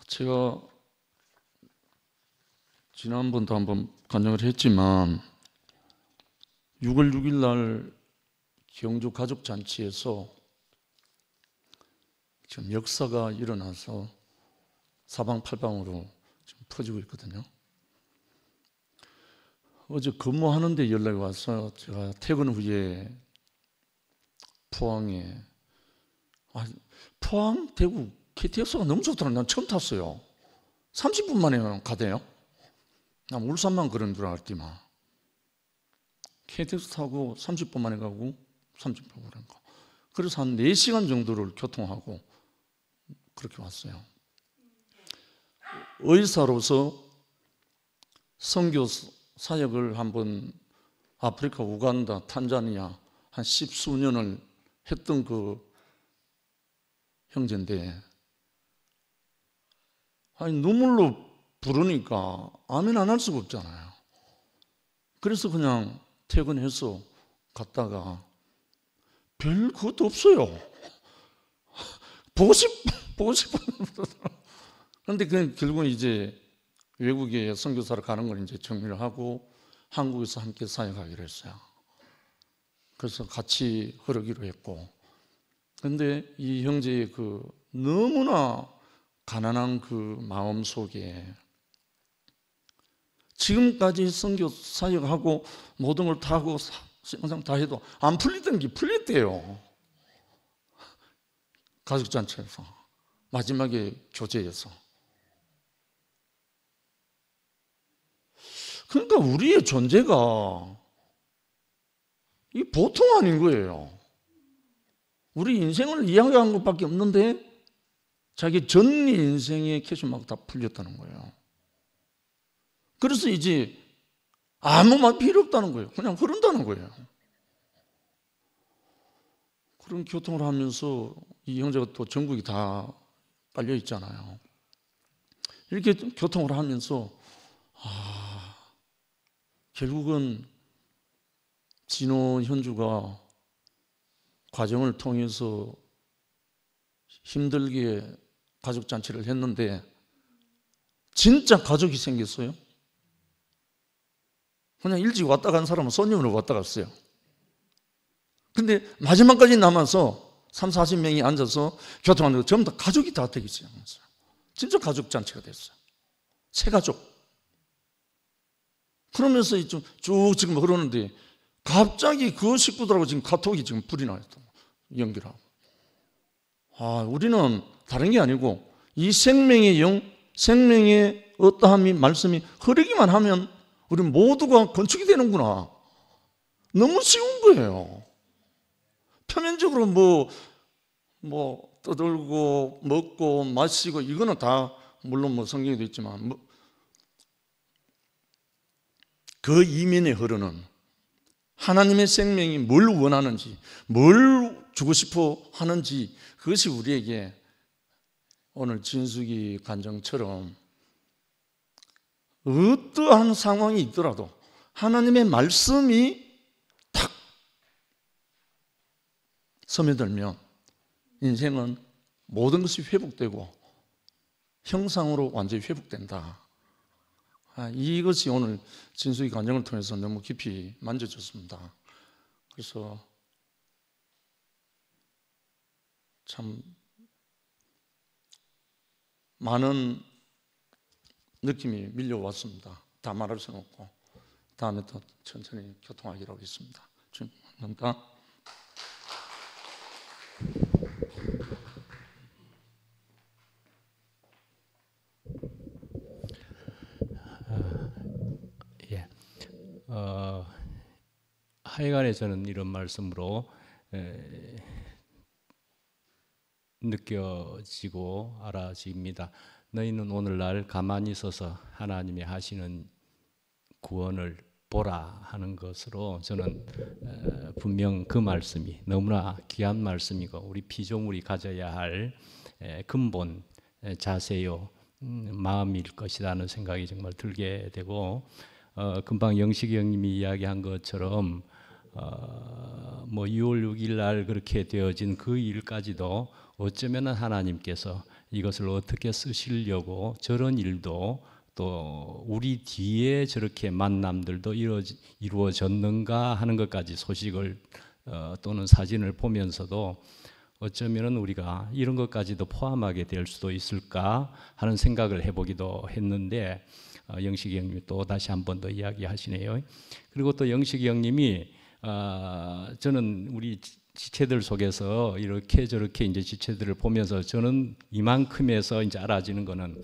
제가 지난번도 한번 간증을 했지만 6월 6일 날 경주 가족잔치에서 지금 역사가 일어나서 사방팔방으로 지금 퍼지고 있거든요. 어제 근무하는데 연락이 와서 제가 퇴근 후에 포항에 포항, 대구 KTX가 너무 좋더라고요. 난 처음 탔어요. 30분 만에 가대요. 난 울산만 그런 줄 알았지만 KTX 타고 30분 만에 가고 30분 만에 가고 그래서 한 4시간 정도를 교통하고 그렇게 왔어요. 의사로서 선교 사역을 한번 아프리카, 우간다, 탄자니아 한 10수년을 했던 그 형제인데 아니 눈물로 부르니까 아멘 안 할 수가 없잖아요. 그래서 그냥 퇴근해서 갔다가 별 것도 없어요. 보고 싶은 그런데 결국은 이제 외국에 선교사를 가는 걸 이제 정리를 하고 한국에서 함께 사역하기로 했어요. 그래서 같이 흐르기로 했고, 그런데 이 형제의 그 너무나 가난한 그 마음 속에 지금까지 선교 사역하고 모든 걸 다 하고 항상 다 해도 안 풀리던 게 풀렸대요. 가족잔치에서 마지막에 교제에서. 그러니까 우리의 존재가 이 보통 아닌 거예요. 우리 인생을 이야기한 것밖에 없는데 자기 전 인생의 캐시막 다 풀렸다는 거예요. 그래서 이제 아무 말 필요 없다는 거예요. 그냥 흐른다는 거예요. 그런 교통을 하면서 이 형제가 또 전국이 다 깔려 있잖아요. 이렇게 교통을 하면서 결국은 진호 현주가 과정을 통해서 힘들게 가족잔치를 했는데 진짜 가족이 생겼어요. 그냥 일찍 왔다 간 사람은 손님으로 왔다 갔어요. 근데 마지막까지 남아서 30-40명이 앉아서 교통하는 거 전부 다 가족이 다 되기 시작했어요. 진짜 가족잔치가 됐어요. 새 가족. 그러면서 쭉 지금 흐르는데 갑자기 그 식구들하고 지금 카톡이 지금 불이 나요. 연결하고. 우리는 다른 게 아니고 이 생명의 영, 생명의 어떠함이 말씀이 흐르기만 하면 우리 모두가 건축이 되는구나. 너무 쉬운 거예요. 표면적으로 뭐 떠들고 먹고 마시고 이거는 다 물론 뭐 성경에도 있지만 그 이면에 흐르는 하나님의 생명이 뭘 원하는지, 뭘 주고 싶어 하는지, 그것이 우리에게 오늘 진숙이 간증처럼 어떠한 상황이 있더라도 하나님의 말씀이 탁 스며들면 인생은 모든 것이 회복되고 형상으로 완전히 회복된다. 이것이 오늘 진숙이 간증을 통해서 너무 깊이 만져졌습니다. 그래서 참 많은 느낌이 밀려왔습니다. 다 말할 수는 없고 다음에 또 천천히 교통하기로 하겠습니다. 주님 감사합니다. 하여간에 저는 이런 말씀으로 느껴지고 알아집니다. 너희는 오늘날 가만히 있어서 하나님이 하시는 구원을 보라 하는 것으로 저는 분명 그 말씀이 너무나 귀한 말씀이고 우리 피조물이 가져야 할 근본 자세요 마음일 것이라는 생각이 정말 들게 되고 금방 영식이 형님이 이야기한 것처럼 뭐 6월 6일 날 그렇게 되어진 그 일까지도 어쩌면 하나님께서 이것을 어떻게 쓰시려고 저런 일도 또 우리 뒤에 저렇게 만남들도 이루어졌는가 하는 것까지 소식을 또는 사진을 보면서도 어쩌면 우리가 이런 것까지도 포함하게 될 수도 있을까 하는 생각을 해보기도 했는데 영식이 형님이 또 다시 한 번 더 이야기하시네요. 그리고 또 영식이 형님이 저는 우리 지체들 속에서 이렇게 저렇게 이제 지체들을 보면서 저는 이만큼에서 이제 알아지는 거는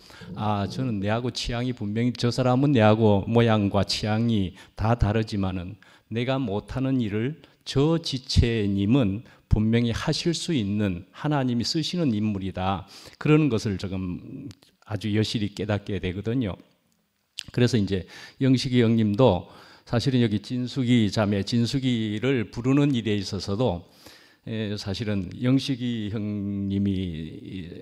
저는 내하고 취향이 분명히 저 사람은 내하고 모양과 취향이 다 다르지만은 내가 못하는 일을 저 지체님은 분명히 하실 수 있는 하나님이 쓰시는 인물이다. 그런 것을 조금 아주 여실히 깨닫게 되거든요. 그래서 이제 영식이 형님도 사실은 여기 진숙이 자매, 진숙이를 부르는 일에 있어서도 사실은 영식이 형님이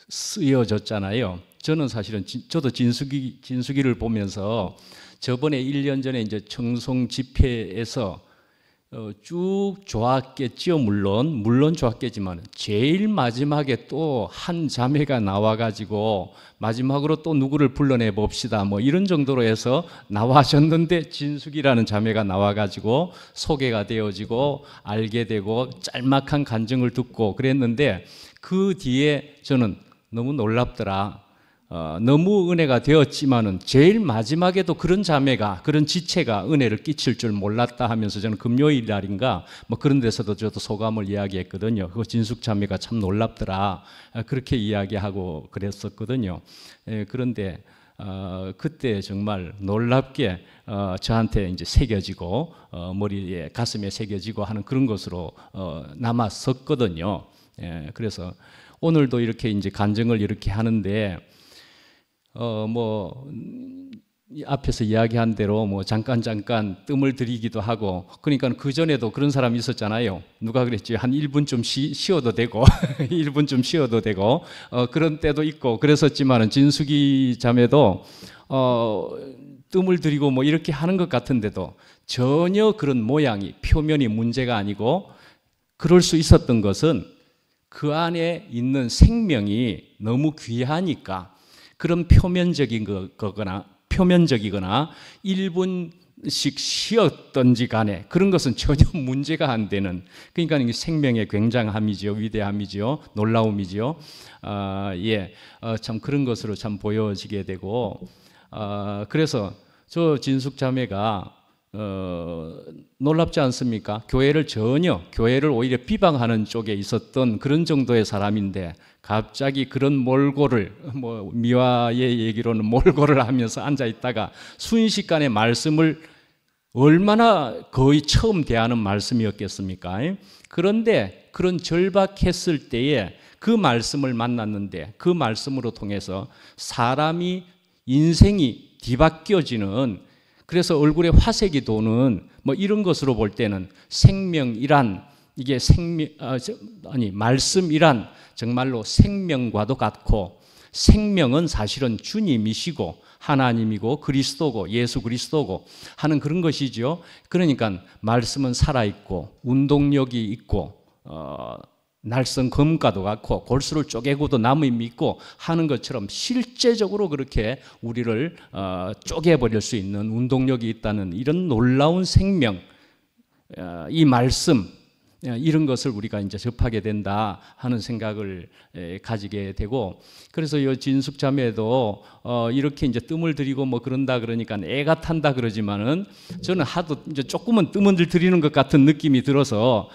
쓰여졌잖아요. 저는 사실은 저도 진숙이를 보면서 저번에 1년 전에 이제 청송 집회에서 쭉 좋았겠지요. 물론 좋았겠지만 제일 마지막에 또 한 자매가 나와가지고 마지막으로 또 누구를 불러내 봅시다 뭐 이런 정도로 해서 나와셨는데 진숙이라는 자매가 나와가지고 소개가 되어지고 알게 되고 짤막한 간증을 듣고 그랬는데 그 뒤에 저는 너무 놀랍더라. 너무 은혜가 되었지만은 제일 마지막에도 그런 자매가 그런 지체가 은혜를 끼칠 줄 몰랐다 하면서 저는 금요일 날인가 뭐 그런 데서도 저도 소감을 이야기했거든요. 그거 진숙 자매가 참 놀랍더라 그렇게 이야기하고 그랬었거든요. 그런데 그때 정말 놀랍게 저한테 이제 새겨지고 머리에 가슴에 새겨지고 하는 그런 것으로 남았었거든요. 그래서 오늘도 이렇게 이제 간증을 이렇게 하는데 뭐 앞에서 이야기한 대로 뭐 잠깐 뜸을 들이기도 하고, 그러니까 그 전에도 그런 사람이 있었잖아요. 누가 그랬지? 한 1분 좀 쉬어도 되고 1분 좀 쉬어도 되고 그런 때도 있고 그랬었지만은 진숙이 자매도 뜸을 들이고 뭐 이렇게 하는 것 같은데도 전혀 그런 모양이, 표면이 문제가 아니고, 그럴 수 있었던 것은 그 안에 있는 생명이 너무 귀하니까 그런 표면적이거나 1분씩 쉬었던지 간에 그런 것은 전혀 문제가 안 되는, 그러니까 생명의 굉장함이죠, 위대함이죠, 놀라움이죠. 참 그런 것으로 참 보여지게 되고, 그래서 저 진숙 자매가 놀랍지 않습니까? 교회를 오히려 비방하는 쪽에 있었던 그런 정도의 사람인데 갑자기 그런 몰골을, 뭐 미화의 얘기로는 몰골을 하면서 앉아 있다가 순식간에 말씀을, 얼마나 거의 처음 대하는 말씀이었겠습니까? 그런데 그런 절박했을 때에 그 말씀을 만났는데 그 말씀으로 통해서 사람이 인생이 뒤바뀌어지는, 그래서 얼굴에 화색이 도는 뭐 이런 것으로 볼 때는 생명이란, 이게 말씀이란 정말로 생명과도 같고, 생명은 사실은 주님이시고 하나님이고 그리스도고 예수 그리스도고 하는 그런 것이죠. 그러니까 말씀은 살아있고 운동력이 있고 날선 검과도 같고 골수를 쪼개고도 나무에 믿고 하는 것처럼 실제적으로 그렇게 우리를 쪼개버릴 수 있는 운동력이 있다는 이런 놀라운 생명, 이 말씀, 이런 것을 우리가 이제 접하게 된다 하는 생각을 가지게 되고, 그래서 이 진숙 자매도 이렇게 이제 뜸을 들이고 뭐 그런다 그러니까 애가 탄다 그러지만은 저는 하도 이제 조금은 뜸을 들이는 것 같은 느낌이 들어서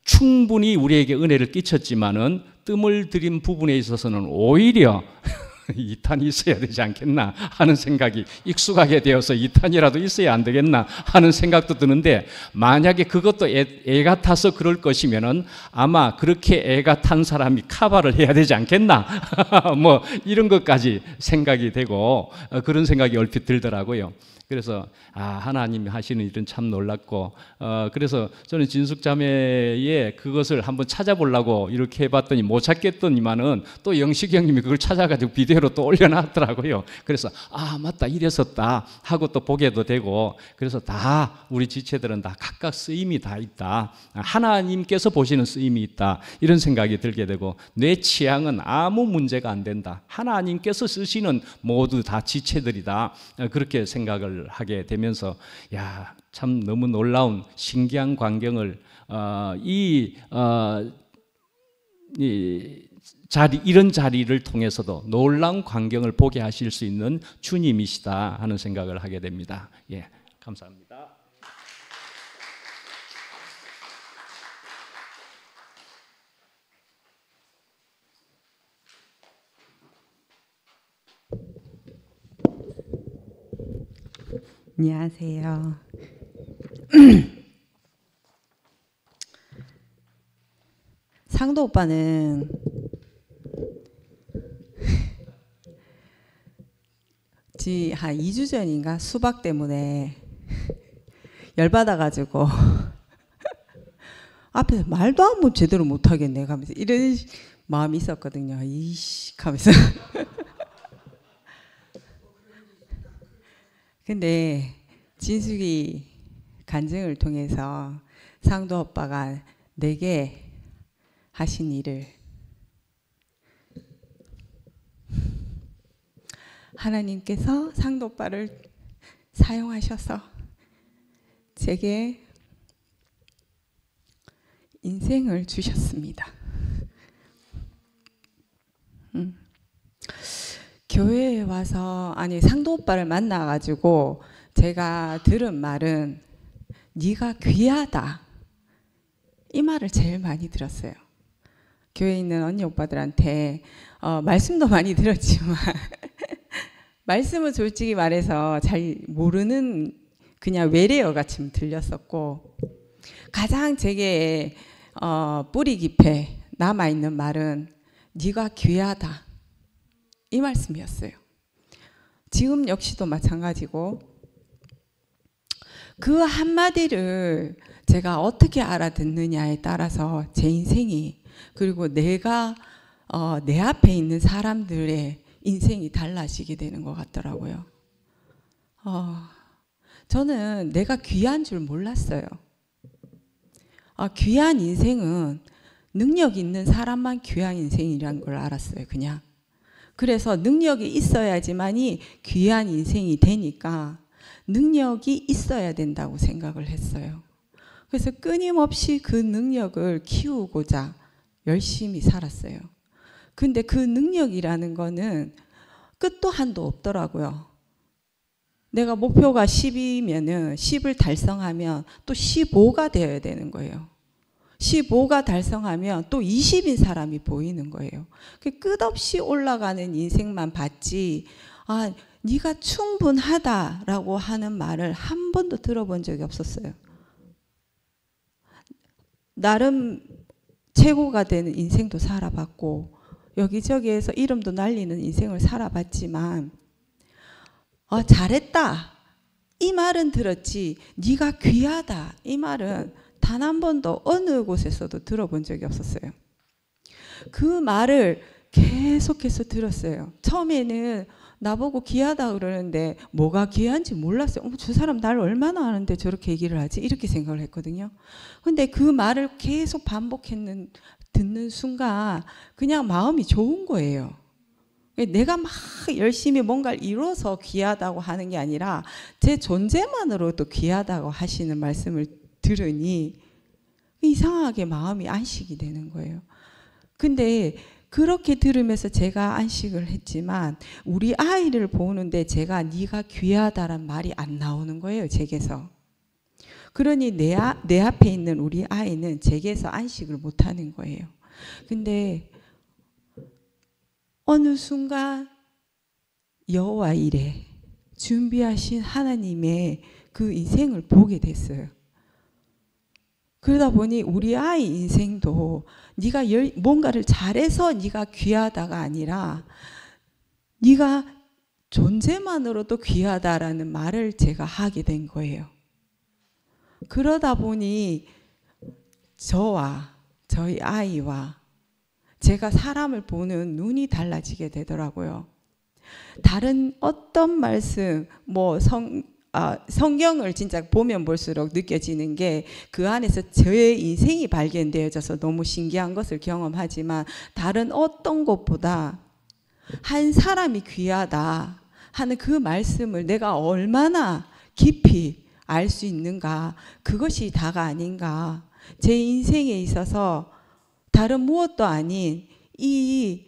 충분히 우리에게 은혜를 끼쳤지만은 뜸을 들인 부분에 있어서는 오히려 2탄이 있어야 되지 않겠나 하는 생각이, 익숙하게 되어서 2탄이라도 있어야 안 되겠나 하는 생각도 드는데, 만약에 그것도 애가 타서 그럴 것이면은 아마 그렇게 애가 탄 사람이 카바를 해야 되지 않겠나 뭐 이런 것까지 생각이 되고 그런 생각이 얼핏 들더라고요. 그래서 하나님이 하시는 일은 참 놀랍고, 그래서 저는 진숙 자매의 그것을 한번 찾아보려고 이렇게 해봤더니 못 찾겠더니만은 또 영식이 형님이 그걸 찾아가지고 비디오로 또 올려놨더라고요. 그래서 맞다, 이랬었다 하고 또 보게도 되고, 그래서 다 우리 지체들은 다 각각 쓰임이 다 있다, 하나님께서 보시는 쓰임이 있다, 이런 생각이 들게 되고, 내 취향은 아무 문제가 안 된다, 하나님께서 쓰시는 모두 다 지체들이다, 그렇게 생각을 하게 되면서 참 너무 놀라운 신기한 광경을 이런 자리를 통해서도 놀라운 광경을 보게 하실 수 있는 주님이시다 하는 생각을 하게 됩니다. 감사합니다. 안녕하세요. 상도 오빠는 한 2주 전인가 수박 때문에 열받아가지고 앞에서 말도 한번 제대로 못하겠네 하면서 이런 마음이 있었거든요. 이씨 하면서 근데 진숙이 간증을 통해서 상도 오빠가 내게 하신 일을 하나님께서 상도 오빠를 사용하셔서 제게 인생을 주셨습니다. 교회에 와서 상도 오빠를 만나가지고 제가 들은 말은 네가 귀하다, 이 말을 제일 많이 들었어요. 교회에 있는 언니 오빠들한테 말씀도 많이 들었지만 말씀은 솔직히 말해서 잘 모르는 그냥 외래어 같이 들렸었고, 가장 제게 뿌리 깊게 남아있는 말은 네가 귀하다, 이 말씀이었어요. 지금 역시도 마찬가지고 그 한마디를 제가 어떻게 알아듣느냐에 따라서 제 인생이 그리고 내가 내 앞에 있는 사람들의 인생이 달라지게 되는 것 같더라고요. 저는 내가 귀한 줄 몰랐어요. 귀한 인생은 능력 있는 사람만 귀한 인생이라는 걸 알았어요. 그냥. 그래서 능력이 있어야지만이 귀한 인생이 되니까 능력이 있어야 된다고 생각을 했어요. 그래서 끊임없이 그 능력을 키우고자 열심히 살았어요. 근데 그 능력이라는 거는 끝도 한도 없더라고요. 내가 목표가 10이면은 10을 달성하면 또 15가 되어야 되는 거예요. 15가 달성하면 또 20인 사람이 보이는 거예요. 끝없이 올라가는 인생만 봤지 네가 충분하다라고 하는 말을 한 번도 들어본 적이 없었어요. 나름 최고가 되는 인생도 살아봤고 여기저기에서 이름도 날리는 인생을 살아봤지만 잘했다 이 말은 들었지 네가 귀하다 이 말은 단 한 번도 어느 곳에서도 들어본 적이 없었어요. 그 말을 계속해서 들었어요. 처음에는 나보고 귀하다 그러는데 뭐가 귀한지 몰랐어요. 저 사람 나를 얼마나 아는데 저렇게 얘기를 하지? 이렇게 생각을 했거든요. 근데 그 말을 계속 듣는 순간 그냥 마음이 좋은 거예요. 내가 막 열심히 뭔가를 이뤄서 귀하다고 하는 게 아니라 제 존재만으로도 귀하다고 하시는 말씀을 들으니 이상하게 마음이 안식이 되는 거예요. 근데 그렇게 들으면서 제가 안식을 했지만 우리 아이를 보는데 제가 네가 귀하다란 말이 안 나오는 거예요. 제게서. 그러니 내 앞에 있는 우리 아이는 제게서 안식을 못하는 거예요. 근데 어느 순간 여호와 이레 준비하신 하나님의 그 인생을 보게 됐어요. 그러다 보니 우리 아이 인생도 네가 뭔가를 잘해서 네가 귀하다가 아니라 네가 존재만으로도 귀하다라는 말을 제가 하게 된 거예요. 그러다 보니 저와 저희 아이와 제가 사람을 보는 눈이 달라지게 되더라고요. 다른 어떤 말씀, 성경을 진짜 보면 볼수록 느껴지는 게 그 안에서 저의 인생이 발견되어져서 너무 신기한 것을 경험하지만 다른 어떤 것보다 한 사람이 귀하다 하는 그 말씀을 내가 얼마나 깊이 알 수 있는가, 그것이 다가 아닌가. 제 인생에 있어서 다른 무엇도 아닌 이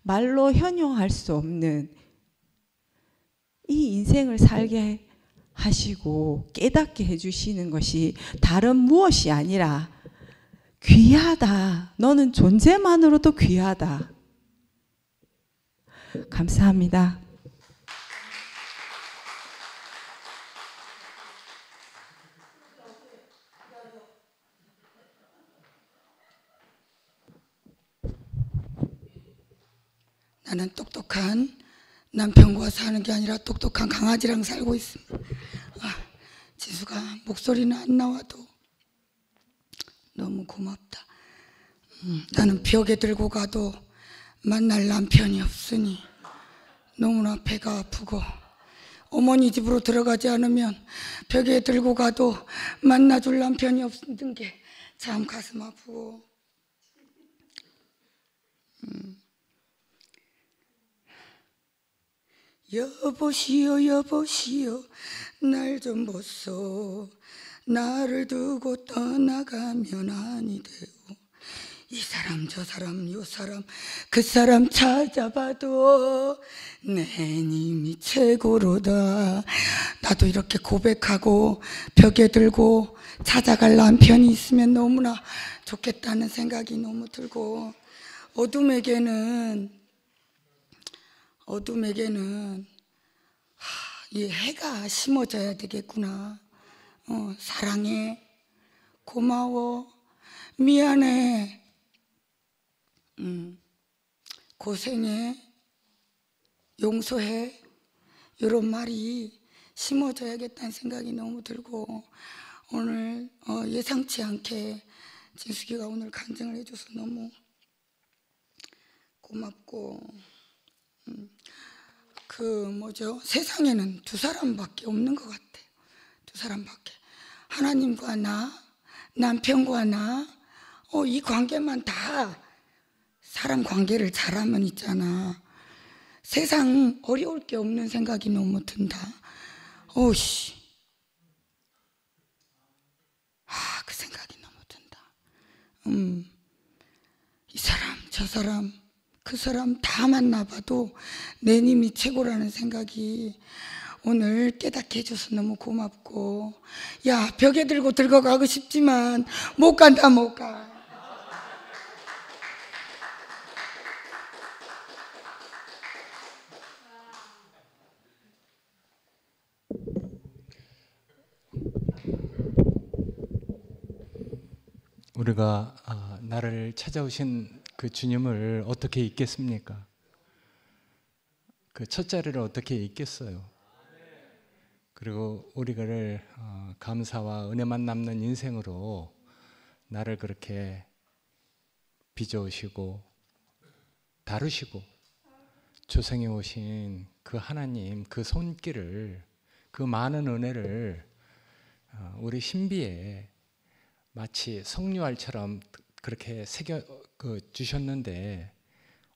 말로 현용할 수 없는 이 인생을 살게 하시고 깨닫게 해주시는 것이 다른 무엇이 아니라 귀하다. 너는 존재만으로도 귀하다. 감사합니다. 나는 똑똑한 남편과 사는 게 아니라 똑똑한 강아지랑 살고 있습니다. 지수가 목소리는 안 나와도 너무 고맙다. 나는 벽에 들고 가도 만날 남편이 없으니 너무나 배가 아프고, 어머니 집으로 들어가지 않으면 벽에 들고 가도 만나줄 남편이 없는 게 참 가슴 아프고, 여보시오 여보시오 날 좀 보소, 나를 두고 떠나가면 아니 되오. 이 사람 저 사람 요 사람 그 사람 찾아봐도 내 님이 최고로다. 나도 이렇게 고백하고 벽에 들고 찾아갈 남편이 있으면 너무나 좋겠다는 생각이 너무 들고, 어둠에게는 이 해가 심어져야 되겠구나. 사랑해, 고마워, 미안해, 고생해, 용서해 이런 말이 심어져야겠다는 생각이 너무 들고 오늘 예상치 않게 진숙이가 오늘 간증을 해줘서 너무 고맙고 세상에는 두 사람밖에 없는 것 같아요. 두 사람밖에. 하나님과 나, 남편과 나, 이 관계만 다 사람 관계를 잘하면 있잖아. 세상 어려울 게 없는 생각이 너무 든다. 그 생각이 너무 든다. 이 사람, 저 사람, 그 사람 다 만나봐도 내 님이 최고라는 생각이 오늘 깨닫게 해줘서 너무 고맙고, 야, 벽에 들고 가고 싶지만 못 간다, 못 가. 우리가 나를 찾아오신 그 주님을 어떻게 잊겠습니까? 그 첫 자리를 어떻게 잊겠어요? 그리고 우리를 감사와 은혜만 남는 인생으로 나를 그렇게 빚어오시고 다루시고 조성해 오신 그 하나님, 그 손길을, 그 많은 은혜를 우리 신비에 마치 성류알처럼 그렇게 새겨 주셨는데,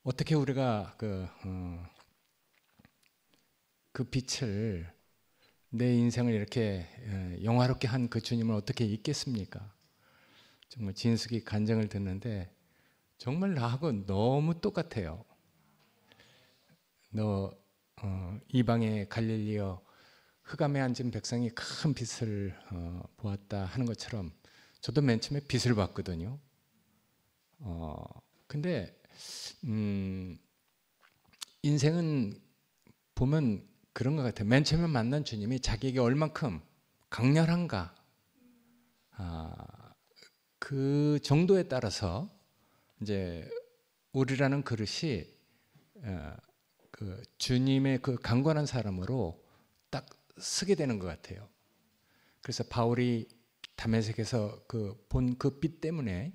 어떻게 우리가 그 빛을, 내 인생을 이렇게 영화롭게 한 그 주님을 어떻게 잊겠습니까? 정말 진숙이 간증을 듣는데 정말 나하고 너무 똑같아요. 너 이방의 갈릴리여 흑암에 앉은 백성이 큰 빛을 보았다 하는 것처럼 저도 맨 처음에 빛을 봤거든요. 근데 인생은 보면 그런 것 같아요. 맨 처음에 만난 주님이 자기에게 얼만큼 강렬한가, 그 정도에 따라서 이제 우리라는 그릇이 그 주님의 그 강건한 사람으로 딱 서게 되는 것 같아요. 그래서 바울이 다메섹에서 본 그 빛 때문에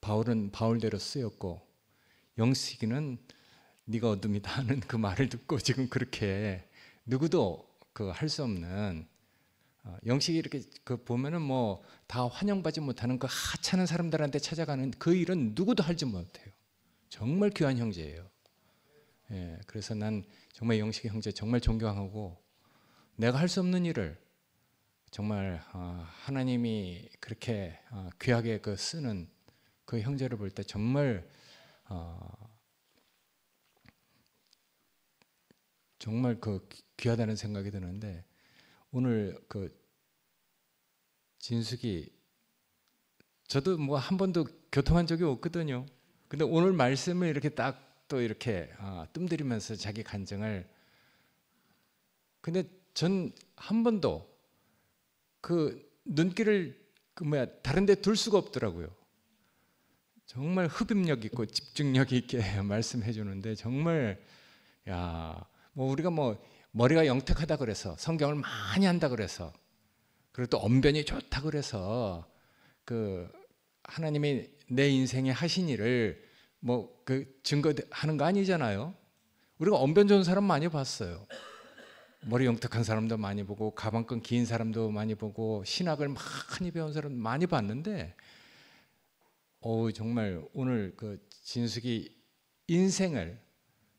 바울은 바울대로 쓰였고, 영식이는 네가 어둠이다 하는 그 말을 듣고 지금 그렇게 누구도 할 수 없는, 영식이 이렇게 보면은 뭐 다 환영받지 못하는 그 하찮은 사람들한테 찾아가는 그 일은 누구도 하지 못해요. 정말 귀한 형제예요. 그래서 난 정말 영식이 형제 정말 존경하고, 내가 할 수 없는 일을 정말 하나님이 그렇게 귀하게 쓰는 그 형제를 볼 때 정말 정말 귀하다는 생각이 드는데, 오늘 진숙이, 저도 뭐 한 번도 교통한 적이 없거든요. 근데 오늘 말씀을 이렇게 딱 또 이렇게 뜸들이면서 자기 간증을, 근데 전 한 번도 눈길을 다른 데 둘 수가 없더라고요. 정말 흡입력 있고 집중력 있게 말씀해 주는데, 정말 뭐 우리가 뭐 머리가 영특하다 그래서, 성경을 많이 한다 그래서, 그리고 또 언변이 좋다 그래서 하나님이 내 인생에 하신 일을 뭐 증거하는 거 아니잖아요. 우리가 언변 좋은 사람 많이 봤어요. 머리 영특한 사람도 많이 보고, 가방끈 긴 사람도 많이 보고, 신학을 많이 배운 사람 많이 봤는데, 정말 오늘 진숙이 인생을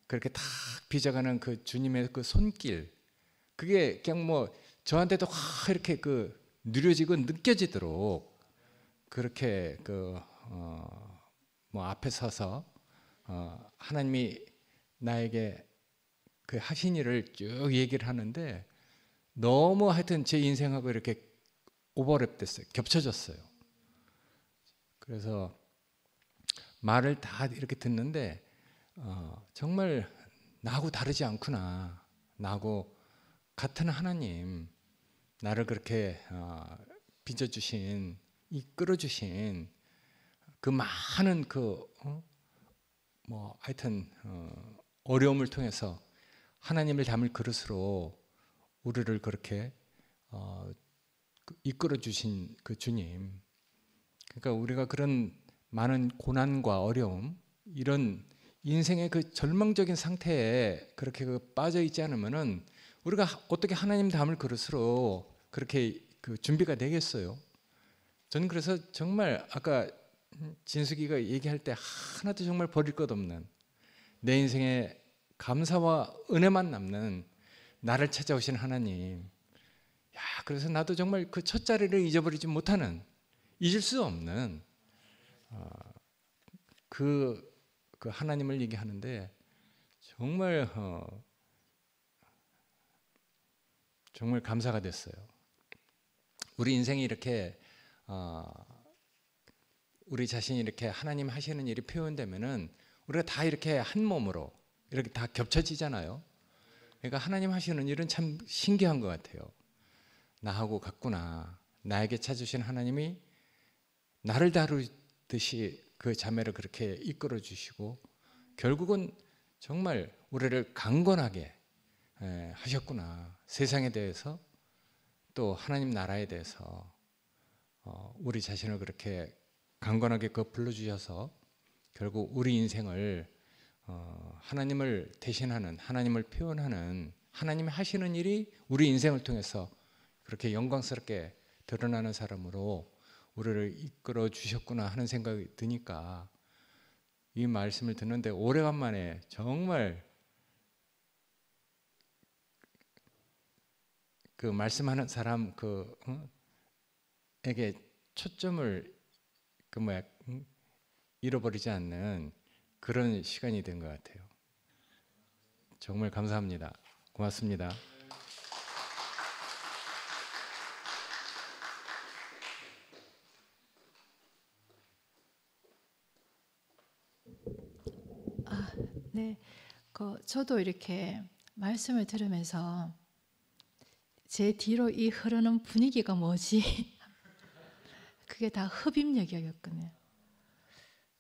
그렇게 딱 빚어가는 그 주님의 그 손길, 그게 그냥 뭐 저한테도 이렇게 누려지고 느껴지도록 그렇게 뭐 앞에 서서 하나님이 나에게 하신 일을 쭉 얘기를 하는데, 너무 하여튼 제 인생하고 이렇게 오버랩 됐어요. 겹쳐졌어요. 그래서 말을 다 이렇게 듣는데 정말 나하고 다르지 않구나, 나하고 같은 하나님, 나를 그렇게 빚어주신, 이끌어주신 그 많은 뭐 하여튼 어려움을 통해서 하나님을 담을 그릇으로 우리를 그렇게 이끌어 주신 그 주님. 그러니까 우리가 그런 많은 고난과 어려움, 이런 인생의 그 절망적인 상태에 그렇게 빠져 있지 않으면은 우리가 어떻게 하나님 담을 그릇으로 그렇게 그 준비가 되겠어요? 저는 그래서 정말 아까 진숙이가 얘기할 때 하나도 정말 버릴 것 없는 내 인생에 감사와 은혜만 남는 나를 찾아오신 하나님. 야, 그래서 나도 정말 그 첫 자리를 잊어버리지 못하는, 잊을 수 없는 그 하나님을 얘기하는데 정말 정말 감사가 됐어요. 우리 인생이 이렇게 우리 자신이 이렇게 하나님 하시는 일이 표현되면은 우리가 다 이렇게 한 몸으로 이렇게 다 겹쳐지잖아요. 그러니까 하나님 하시는 일은 참 신기한 것 같아요. 나하고 같구나. 나에게 찾으신 하나님이 나를 다루듯이 그 자매를 그렇게 이끌어 주시고 결국은 정말 우리를 강건하게 하셨구나. 세상에 대해서 또 하나님 나라에 대해서 우리 자신을 그렇게 강건하게 불러주셔서 결국 우리 인생을 하나님을 대신하는, 하나님을 표현하는, 하나님이 하시는 일이 우리 인생을 통해서 그렇게 영광스럽게 드러나는 사람으로 우리를 이끌어 주셨구나 하는 생각이 드니까 이 말씀을 듣는데 오래간만에 정말 그 말씀하는 사람 에게 초점을 잃어버리지 않는 그런 시간이 된 것 같아요. 정말 감사합니다. 고맙습니다. 네, 저도 이렇게 말씀을 들으면서 제 뒤로 이 흐르는 분위기가 뭐지? 그게 다 흡입력이었거든요.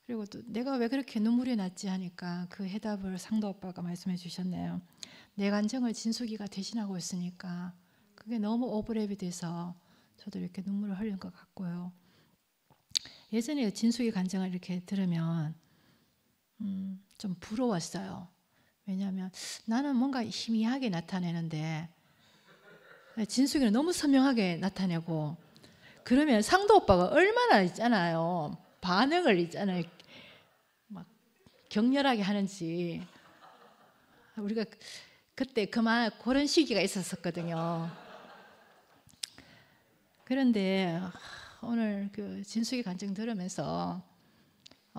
그리고 또 내가 왜 그렇게 눈물이 났지 하니까 그 해답을 상도 오빠가 말씀해 주셨네요. 내 간증을 진숙이가 대신하고 있으니까 그게 너무 오버랩이 돼서 저도 이렇게 눈물을 흘린 것 같고요. 예전에 진숙이 간증을 이렇게 들으면 좀 부러웠어요. 왜냐하면 나는 뭔가 희미하게 나타내는데 진숙이는 너무 선명하게 나타내고 그러면 상도 오빠가 얼마나 있잖아요. 반응을 있잖아요. 막 격렬하게 하는지. 우리가 그때 그런 시기가 있었거든요. 그런데 오늘 그 진숙이 간증 들으면서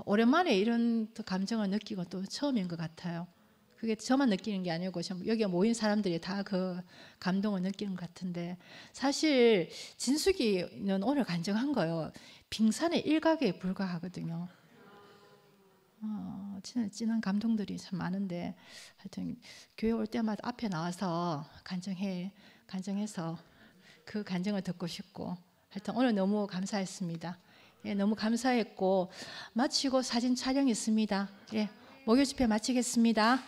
오랜만에 이런 감정을 느끼고 또 처음인 것 같아요. 그게 저만 느끼는 게 아니고 여기 모인 사람들이 다 그 감동을 느끼는 것 같은데 사실 진숙이는 오늘 간증한 거요. 빙산의 일각에 불과하거든요. 진한 감동들이 참 많은데 하여튼 교회 올 때마다 앞에 나와서 간증해서 그 간증을 듣고 싶고 하여튼 오늘 너무 감사했습니다. 예, 너무 감사했고 마치고 사진 촬영 있습니다. 예, 목요 집회 마치겠습니다.